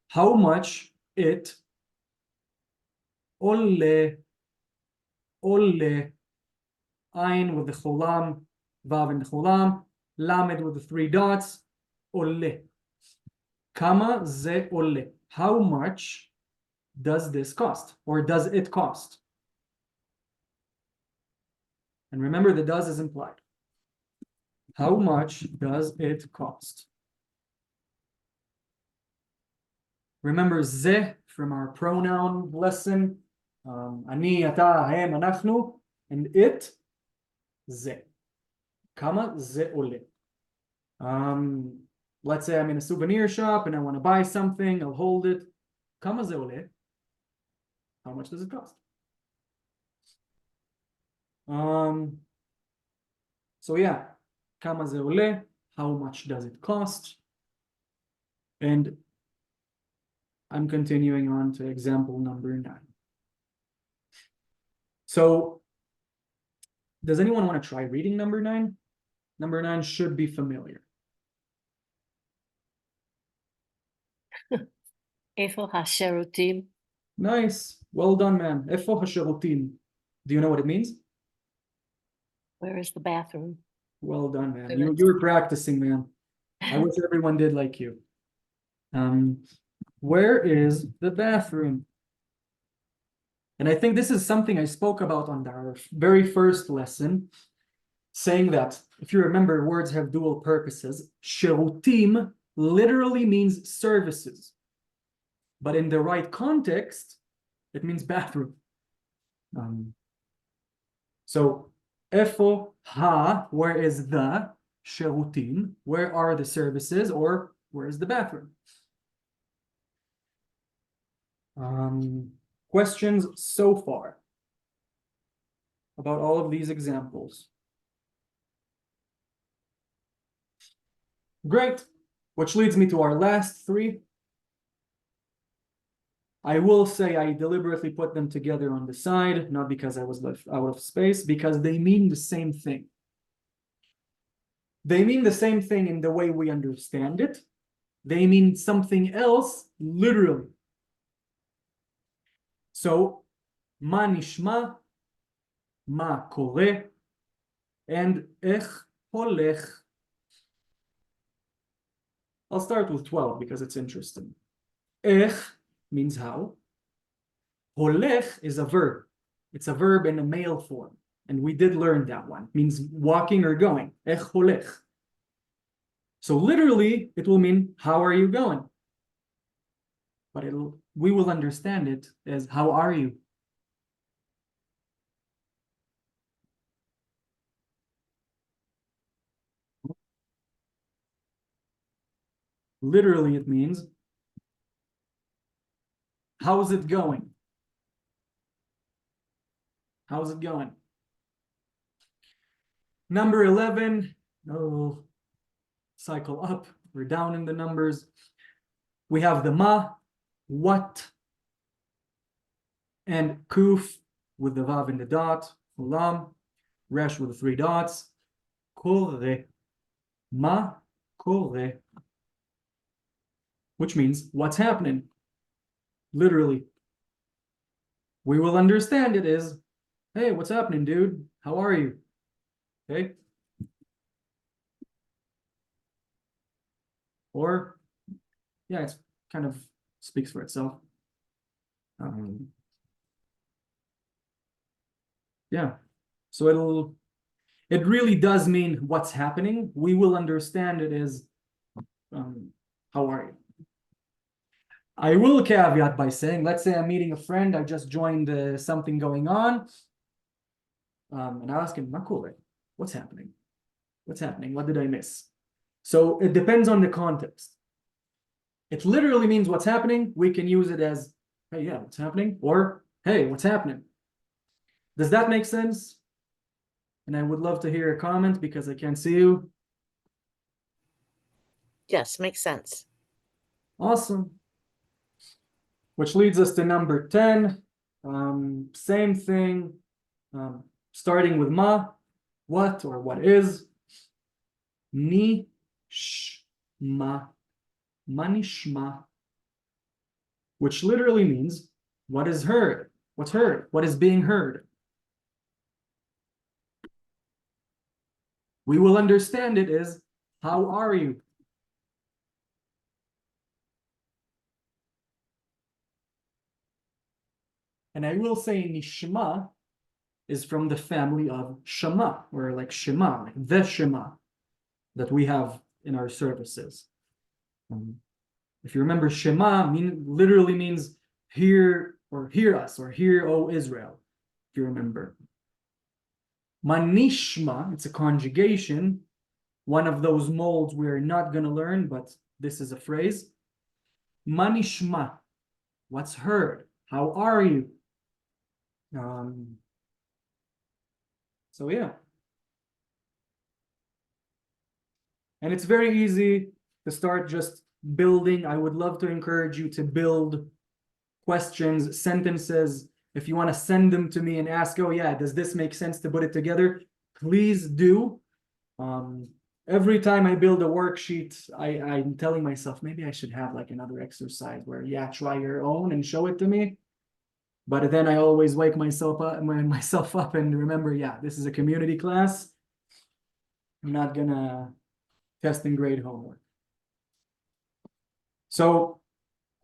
S1: How much it ole. ole. Ain with the cholam, vav and the cholam, lamed with the three dots, ole. Kama ze ole. How much does this cost? Or does it cost? And remember, the does is implied. How much does it cost? Remember ze from our pronoun lesson. Ani, ata, hem, anachnu. And it, ze. Kama ze ole. Let's say I'm in a souvenir shop and I want to buy something. I'll hold it. Kama ze ole. How much does it cost? So yeah, kama ze ole. How much does it cost? And I'm continuing on to example number 9. So, does anyone want to try reading number 9? Number 9 should be familiar.
S3: Eifo hasherutim.
S1: Nice. Well done, man. Efo hasherutim. Do you know what it means?
S3: Where is the bathroom?
S1: Well done, man. You were practicing, man. I wish everyone did like you. Where is the bathroom? And I think this is something I spoke about on our very first lesson, saying that, if you remember, words have dual purposes. Sherutim literally means services. But in the right context, it means bathroom. So, efo ha, where is the sherutim? Where are the services, or where is the bathroom? Questions so far about all of these examples? Great, which leads me to our last 3. I will say I deliberately put them together on the side, not because I was left out of space, because they mean the same thing. They mean the same thing in the way we understand it. They mean something else literally. So, ma nishma, ma kore, and ech holech. I'll start with 12 because it's interesting. Ech means how. Holech is a verb. It's a verb in a male form. And we did learn that one. It means walking or going. Ech holech. So literally, it will mean, how are you going? But we will understand it as, how are you? Literally, it means, how's it going? How's it going? Number 11, oh, cycle up. We're down in the numbers. We have the ma, what, and kuf with the vav and the dot, ulam, resh with the 3 dots, kore, ma kore, which means what's happening. Literally, we will understand it as, hey, what's happening, dude? How are you? Okay. Or, yeah, it's kind of speaks for itself. Yeah, so it really does mean what's happening. We will understand it as, how are you? I will caveat by saying, let's say I'm meeting a friend, I just joined something going on, and I ask him, Makule, what's happening? What's happening? What did I miss? So it depends on the context. It literally means what's happening. We can use it as, hey, yeah, what's happening? Or, hey, what's happening? Does that make sense? And I would love to hear a comment because I can't see you.
S5: Yes, makes sense.
S1: Awesome. Which leads us to number 10. Same thing. Starting with ma, what or what is. Ni sh ma, manishma, which literally means what is heard. What's heard? What is being heard? we will understand it as, how are you? And I will say Nishma is from the family of Shema, or like Shema, like the Shema that we have in our services. If you remember, Shema literally means hear, or hear us, or hear, O Israel, if you remember. Manishma, it's a conjugation, one of those molds we're not going to learn, but this is a phrase. Manishma, what's heard? How are you? So yeah. And it's very easy to start just building. I would love to encourage you to build questions, sentences. If you want to send them to me and ask, oh yeah, does this make sense to put it together? Please do. Every time I build a worksheet, I'm telling myself, maybe I should have like another exercise where, yeah, try your own and show it to me. But then I always wake myself up and remember, yeah, this is a community class. I'm not gonna test and grade homework. So,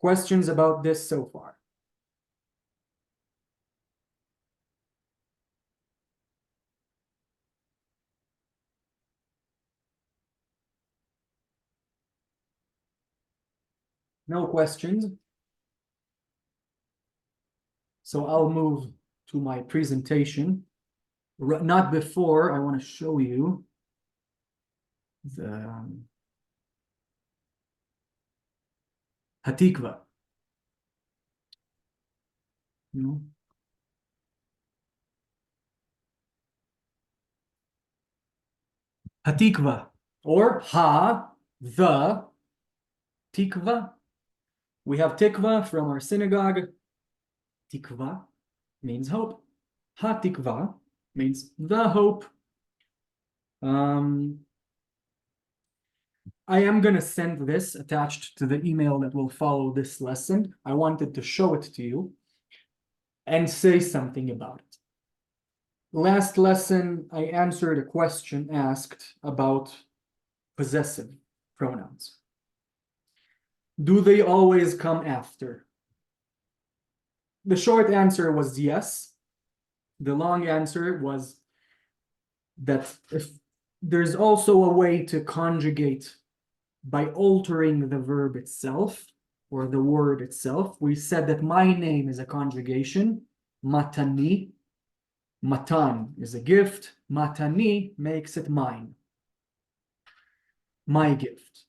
S1: questions about this so far? No questions. So I'll move to my presentation. Not before, I want to show you the Hatikva. Hatikva, or the Tikva. We have Tikva from our synagogue. Tikva means hope. Hatikva means the hope. I am going to send this attached to the email that will follow this lesson. I wanted to show it to you and say something about it. Last lesson, I answered a question asked about possessive pronouns. Do they always come after? The short answer was yes. The long answer was that if there's also a way to conjugate by altering the verb itself or the word itself. We said that my name is a conjugation, Matani. Matan is a gift, Matani makes it mine. My gift.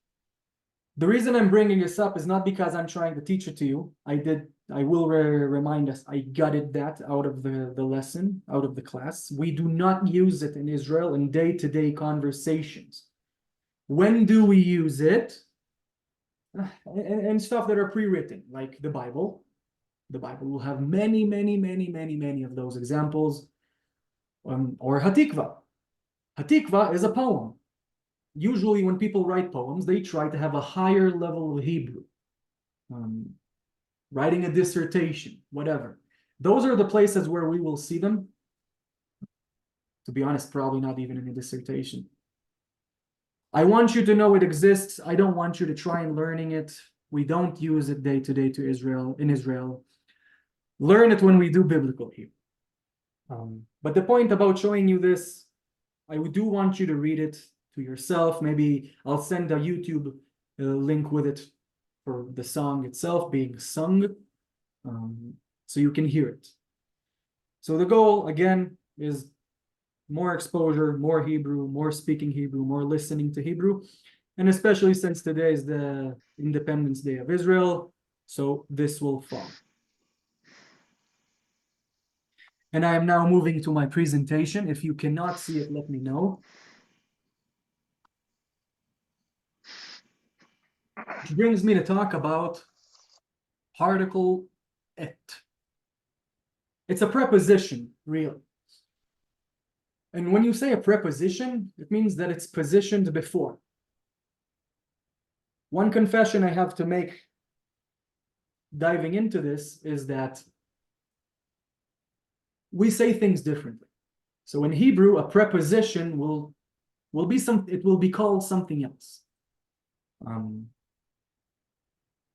S1: The reason I'm bringing this up is not because I'm trying to teach it to you. I will remind us, I gutted that out of the lesson, out of the class. We do not use it in Israel in day-to-day conversations. When do we use it? And stuff that are pre-written, like the Bible. The Bible will have many of those examples. Or Hatikva. Hatikva is a poem. Usually when people write poems, they try to have a higher level of Hebrew. Writing a dissertation, whatever. Those are the places where we will see them. To be honest, probably not even in a dissertation. I want you to know it exists. I don't want you to try and learning it. We don't use it day to day in Israel. Learn it when we do biblical Hebrew. But the point about showing you this, I do want you to read it to yourself. Maybe I'll send a YouTube link with it for the song itself being sung, so you can hear it. So the goal, again, is more exposure, more Hebrew, more speaking Hebrew, more listening to Hebrew, and especially since today is the Independence Day of Israel, so this will fall. And I am now moving to my presentation. If you cannot see it, let me know. Which brings me to talk about particle et. It's a preposition, really. And when you say a preposition, it means that it's positioned before. One confession I have to make diving into this is that we say things differently. So in Hebrew, a preposition will it will be called something else.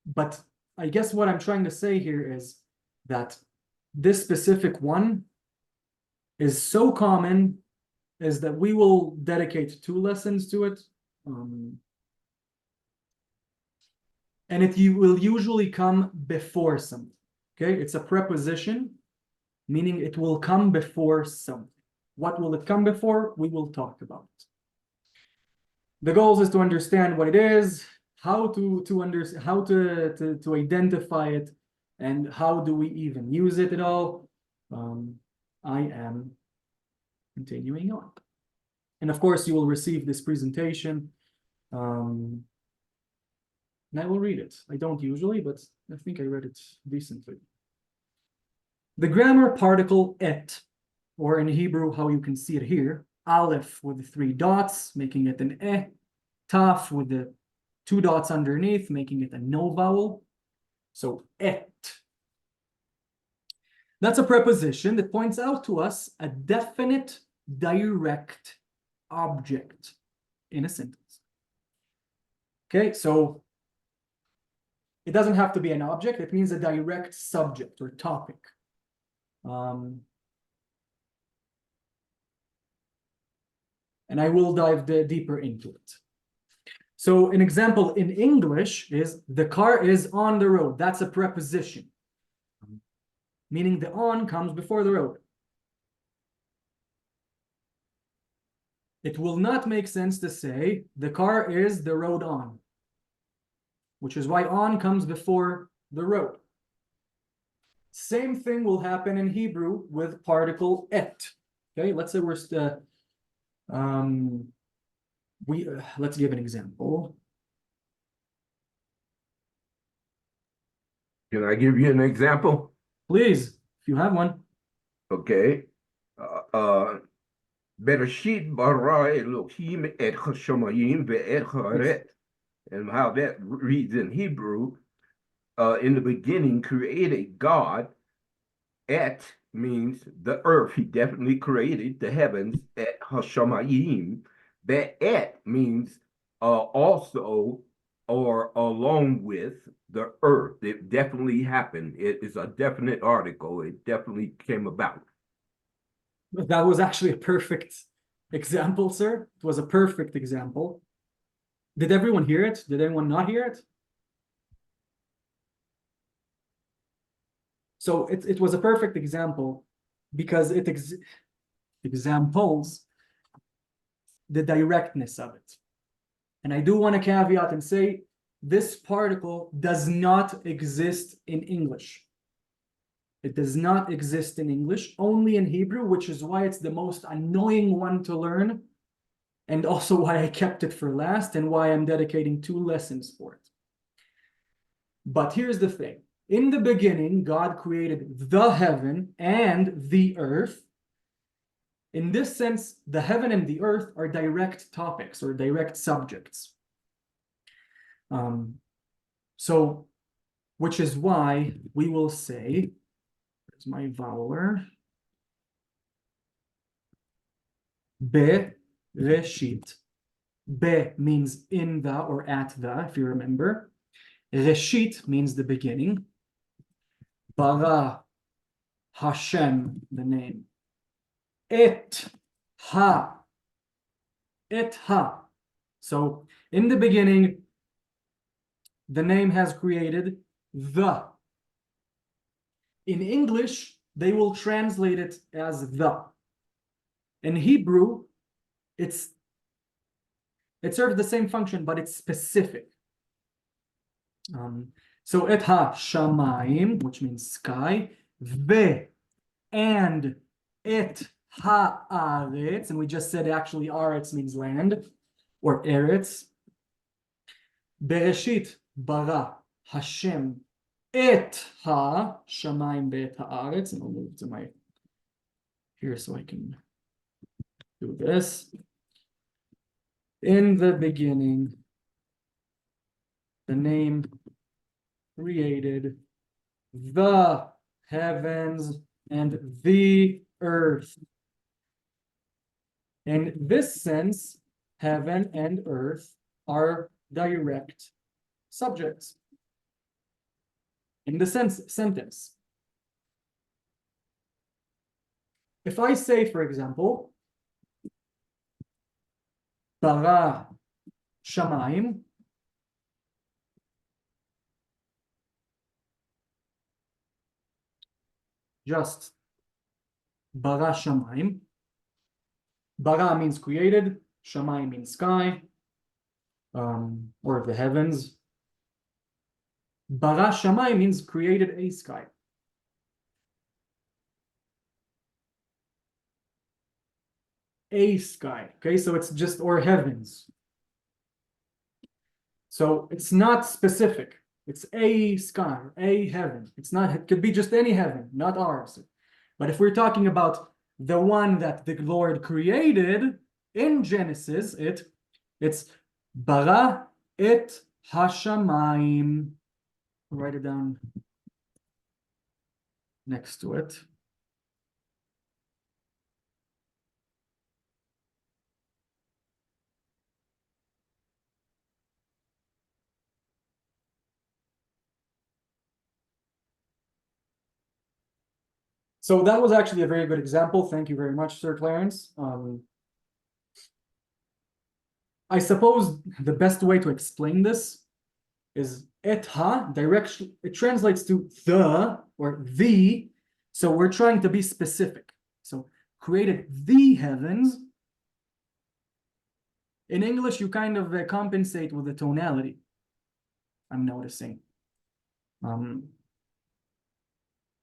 S1: But I guess what I'm trying to say here is that this specific one is so common is that we will dedicate 2 lessons to it. And it will usually come before something. Okay, it's a preposition, meaning it will come before something. What will it come before? We will talk about it. The goal is to understand what it is, how to identify it, and how do we even use it at all. I am continuing on. And of course, you will receive this presentation. And I will read it. I don't usually, but I think I read it decently. The grammar particle et, or in Hebrew, how you can see it here, aleph with the 3 dots, making it an eh, taf with the 2 dots underneath, making it a no vowel. So et. That's a preposition that points out to us a definite, direct object in a sentence. Okay, so it doesn't have to be an object. It means a direct subject or topic. And I will dive deeper into it. So an example in English is the car is on the road. That's a preposition, meaning the on comes before the road. It will not make sense to say the car is the road on, which is why on comes before the road. Same thing will happen in Hebrew with particle et. Okay, let's say let's give an example.
S6: Can I give you an example?
S1: Please, if you have one.
S6: Okay. Bereshit bara Elohim et hashamayim ve'et haaretz. And how that reads in Hebrew, in the beginning created God. Et means the earth. He definitely created the heavens. Et hashamayim. Ve'et means also or along with the earth. It definitely happened. It is a definite article. It definitely came about.
S1: That was actually a perfect example, sir. It was a perfect example. Did everyone hear it? Did anyone not hear it? So it was a perfect example because it examples the directness of it. And I do want to caveat and say this particle does not exist in English. It does not exist in English, only in Hebrew, which is why it's the most annoying one to learn, and also why I kept it for last and why I'm dedicating 2 lessons for it. But here's the thing. In the beginning, God created the heaven and the earth. In this sense, the heaven and the earth are direct topics or direct subjects. So, which is why we will say, there's my voweler, Bereshit. Be means in the or at the, if you remember. Reshit means the beginning. Bara, Hashem, the name. Et ha. So in the beginning, the name has created the. In English, they will translate it as the. In Hebrew, it serves the same function, but it's specific. So et ha shamayim, which means sky, ve and et haaretz, and we just said actually aretz means land, or eretz. Bereshit bara Hashem et ha shamayim ve'et haaretz, and I'll move to my here so I can do this. In the beginning, the name created the heavens and the earth. In this sense, heaven and earth are direct subjects in the sentence. If I say, for example, bara shamayim, just bara shamayim. Bara means created, shamayim means sky, or the heavens. Bara shamayim means created a sky. A sky, okay, so it's just, or heavens. So it's not specific. It's a sky, a heaven. It's not, it could be just any heaven, not ours. But if we're talking about the one that the Lord created in Genesis, it's bara et hashamayim. Write it down next to it. So that was actually a very good example. Thank you very much, Sir Clarence. I suppose the best way to explain this is et ha, direction, it translates to the or the, so we're trying to be specific. So created the heavens. In English, you kind of compensate with the tonality, I'm noticing.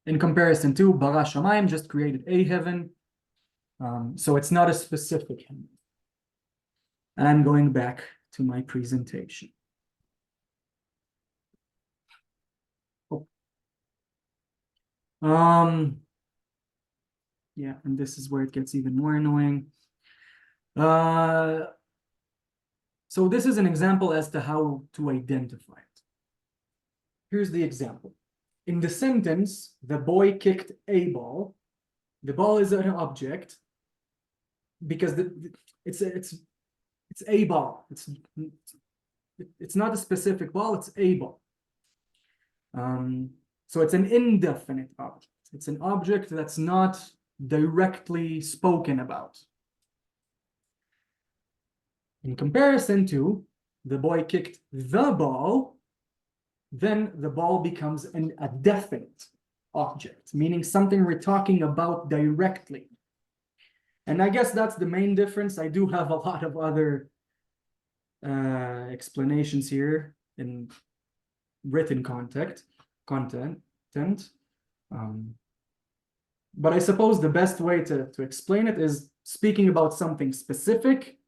S1: In comparison to bara shamayim, just created a heaven. So it's not a specific heaven. And I'm going back to my presentation. Oh. Yeah, and this is where it gets even more annoying. So this is an example as to how to identify it. Here's the example. In the sentence, the boy kicked a ball. The ball is an object because it's a ball. It's not a specific ball, it's a ball. So it's an indefinite object. It's an object that's not directly spoken about. In comparison to the boy kicked the ball, then the ball becomes a definite object, meaning something we're talking about directly. And I guess that's the main difference. I do have a lot of other explanations here in written content. But I suppose the best way to explain it is speaking about something specific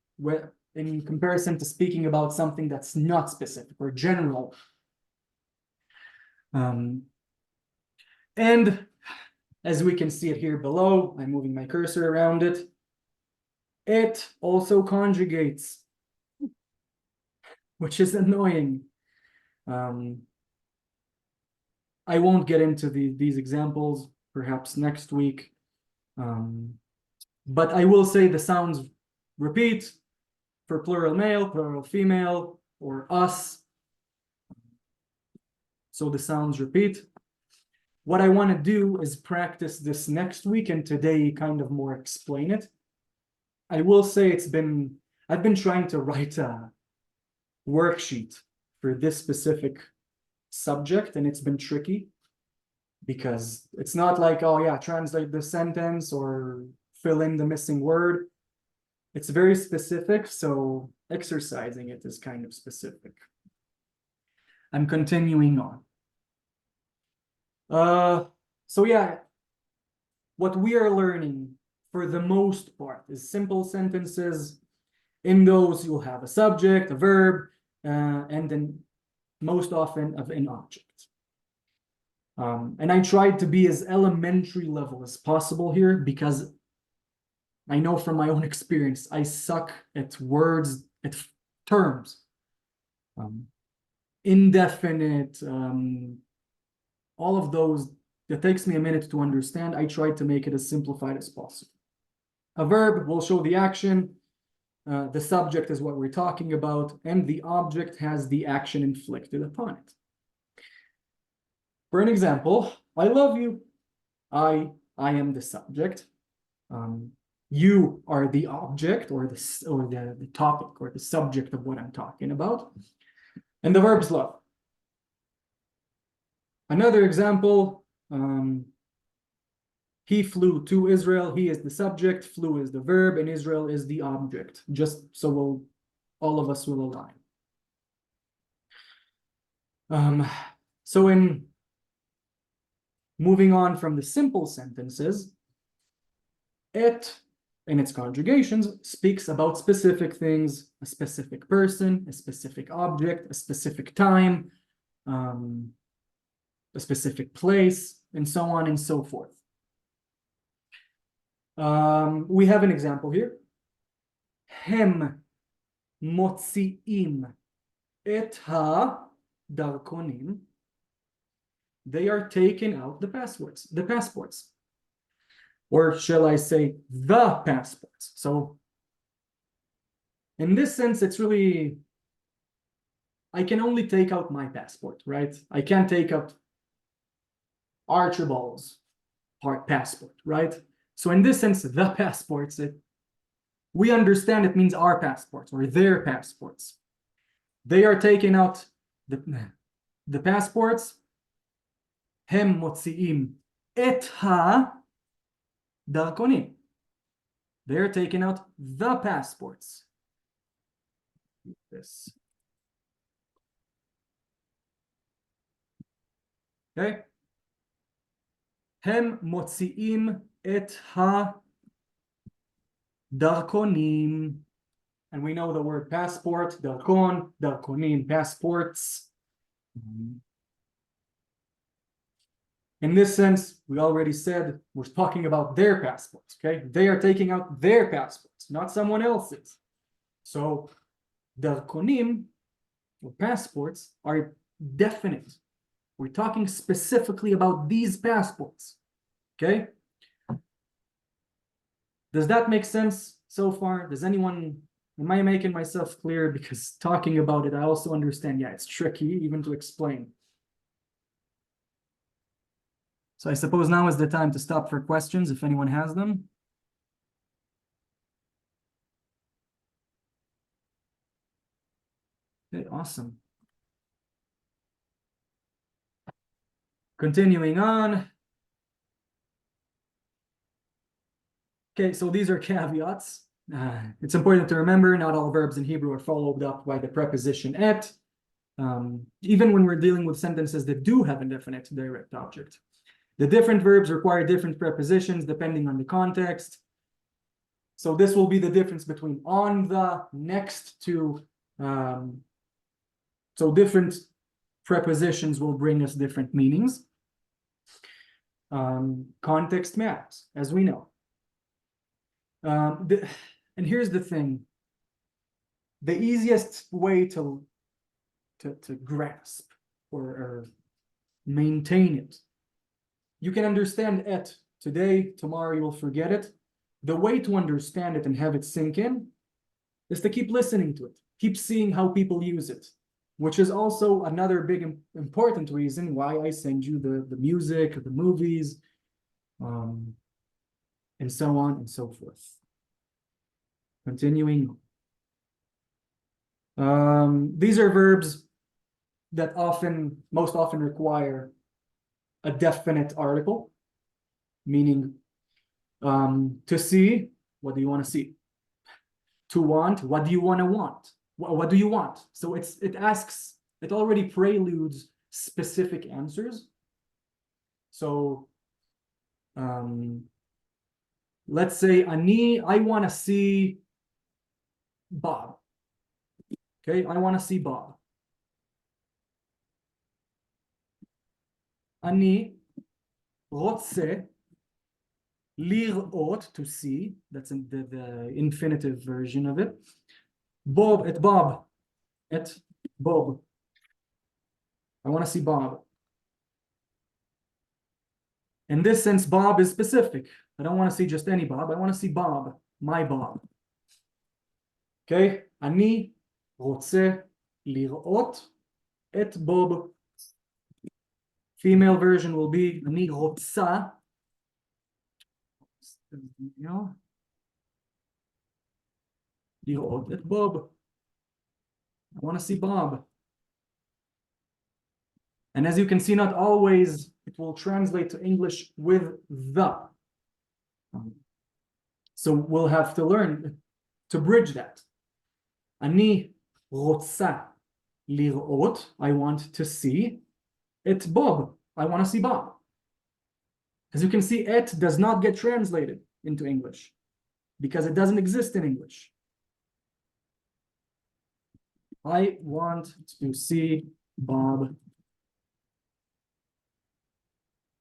S1: in comparison to speaking about something that's not specific or general. And as we can see it here below, I'm moving my cursor around it. It also conjugates, which is annoying. I won't get into these examples, perhaps next week. But I will say the sounds repeat for plural male, plural female, or us. So the sounds repeat. What I want to do is practice this next week and today kind of more explain it. I will say I've been trying to write a worksheet for this specific subject, and it's been tricky because it's not like, oh yeah, translate the sentence or fill in the missing word. It's very specific, so exercising it is kind of specific. I'm continuing on. So yeah, what we are learning for the most part is simple sentences. In those, you'll have a subject, a verb, and then most often of an object. And I tried to be as elementary level as possible here because I know from my own experience, I suck at words, at terms. Indefinite, all of those, it takes me a minute to understand. I tried to make it as simplified as possible. A verb will show the action. the subject is what we're talking about, and the object has the action inflicted upon it. For an example, I love you. I am the subject. You are the object or the topic or the subject of what I'm talking about. And the verb's love. Another example, he flew to Israel. He is the subject, flew is the verb, and Israel is the object. Just so all of us will align. So in moving on from the simple sentences, it in its conjugations speaks about specific things, a specific person, a specific object, a specific time, a specific place, and so on and so forth. We have an example here. Hem motziim et ha-darkonim. They are taking out the passports. Or shall I say the passports. So in this sense, it's really, I can only take out my passport, right? I can't take out Archibald's passport, right? So in this sense, the passports, we understand it means our passports or their passports. They are taking out the passports. Hem motziim et ha-darkonim. They're taking out the passports. This. Okay. Hem motziim et ha-darkonim. And we know the word passport, darkon, darkonim, passports. In this sense, we already said we're talking about their passports, okay? They are taking out their passports, not someone else's. So, darkonim, or passports, are definite. We're talking specifically about these passports, okay? Does that make sense so far? Am I making myself clear? Because talking about it, I also understand, yeah, it's tricky even to explain. So I suppose now is the time to stop for questions if anyone has them. Okay, awesome. Continuing on. Okay, so these are caveats. It's important to remember not all verbs in Hebrew are followed up by the preposition et, even when we're dealing with sentences that do have a definite direct object. The different verbs require different prepositions depending on the context. So this will be the difference between on the, next to. So different prepositions will bring us different meanings. Context matters, as we know. And here's the thing. The easiest way to grasp or maintain it. You can understand it today, tomorrow you will forget it. The way to understand it and have it sink in is to keep listening to it, keep seeing how people use it, which is also another big important reason why I send you the music, the movies, and so on and so forth. Continuing. These are verbs that most often require a definite article, meaning to see, what do you want to see? To want, what do you want to want? What do you want? So it already preludes specific answers. So let's say I want to see Bob. Okay, I want to see Bob. אני רוצה לראות, to see, that's the infinitive version of it. Bob. I want to see Bob. In this sense, Bob is specific. I don't want to see just any Bob. I want to see Bob, my Bob. Okay? אני רוצה לראות את בוב. Female version will be אני רוצה. לראות את בוב. I want to see Bob. And as you can see, not always it will translate to English with the. So we'll have to learn to bridge that. אני רוצה לראות, I want to see את Bob. I want to see Bob. As you can see, it does not get translated into English because it doesn't exist in English. I want to see Bob.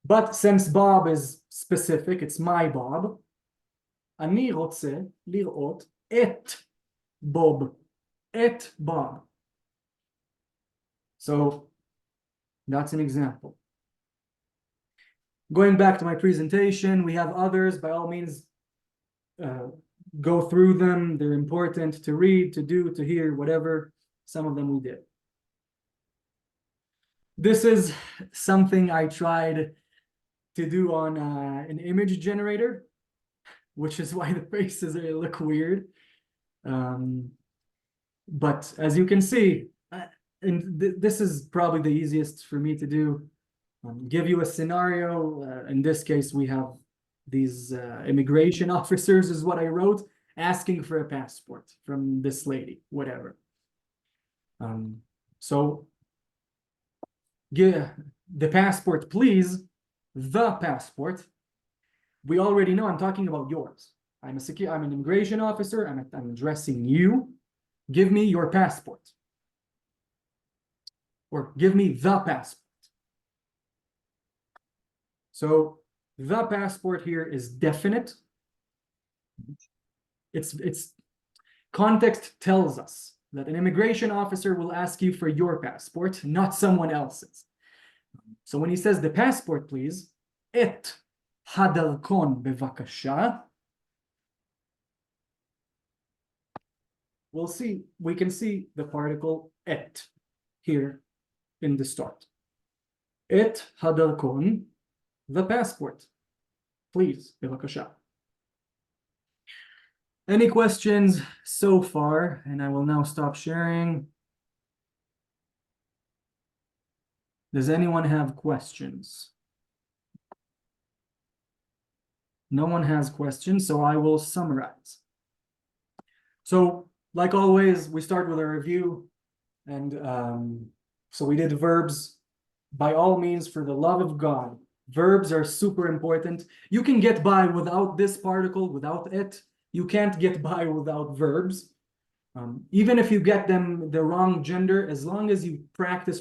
S1: But since Bob is specific, it's my Bob. אני רוצה לראות את Bob. את Bob. So that's an example. Going back to my presentation, we have others. By all means, go through them. They're important to read, to do, to hear, whatever. Some of them we did. This is something I tried to do on an image generator, which is why the faces look weird. But as you can see, and this is probably the easiest for me to do. Give you a scenario. In this case, we have these immigration officers, is what I wrote, asking for a passport from this lady, whatever. So, the passport, please. The passport. We already know I'm talking about yours. I'm an immigration officer. I'm addressing you. Give me your passport. Or give me the passport. So the passport here is definite. It's context tells us that an immigration officer will ask you for your passport, not someone else's. So when he says the passport, please, את הדרכון בבקשה, we can see the particle את here in the start. את הדרכון, the passport, please, בבקשה. Any questions so far? And I will now stop sharing. Does anyone have questions? No one has questions, so I will summarize. So, like always, we start with a review. And so we did verbs. By all means, for the love of God, verbs are super important. You can get by without this particle, without it. You can't get by without verbs. Even if you get them the wrong gender, as long as you practice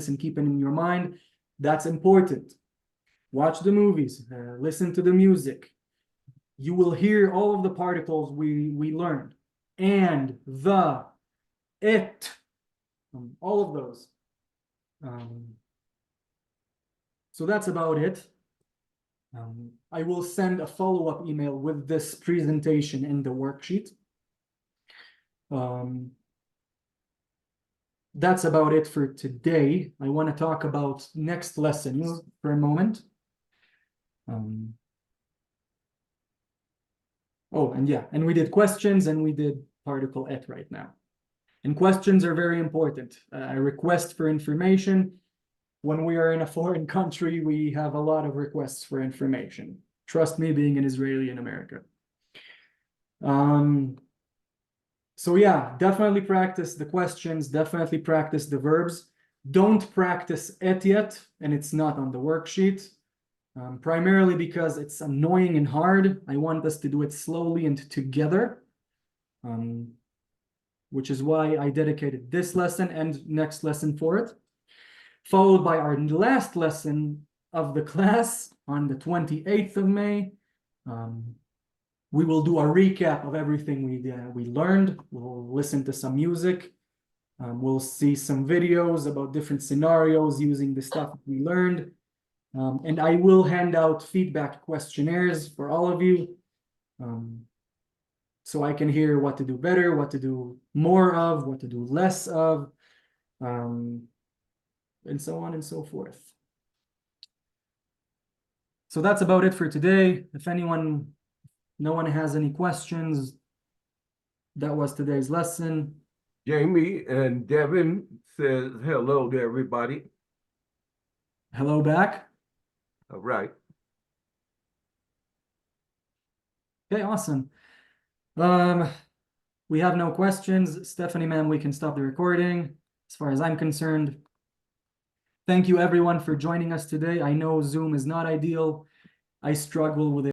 S1: and keep it in your mind, that's important. Watch the movies, listen to the music. You will hear all of the particles we learned. And, the, it, all of those. So that's about it. I will send a follow-up email with this presentation in the worksheet. That's about it for today. I want to talk about next lesson for a moment. Oh, and yeah, and we did questions and we did particle et right now. And questions are very important. A request for information. When we are in a foreign country, we have a lot of requests for information. Trust me, being an Israeli in America. So yeah, definitely practice the questions, definitely practice the verbs. Don't practice et yet, and it's not on the worksheet. Primarily because it's annoying and hard. I want us to do it slowly and together. Which is why I dedicated this lesson and next lesson for it. Followed by our last lesson of the class on the 28th of May. We will do a recap of everything we learned. We'll listen to some music. We'll see some videos about different scenarios using the stuff we learned. And I will hand out feedback questionnaires for all of you. so I can hear what to do better, what to do more of, what to do less of, and so on and so forth. So that's about it for today. If no one has any questions, that was today's lesson.
S6: Jamie and Devin says hello to everybody.
S1: Hello back.
S6: All right.
S1: Okay, awesome. We have no questions. Stephanie, ma'am, we can stop the recording as far as I'm concerned. Thank you everyone for joining us today. I know Zoom is not ideal. I struggle with it.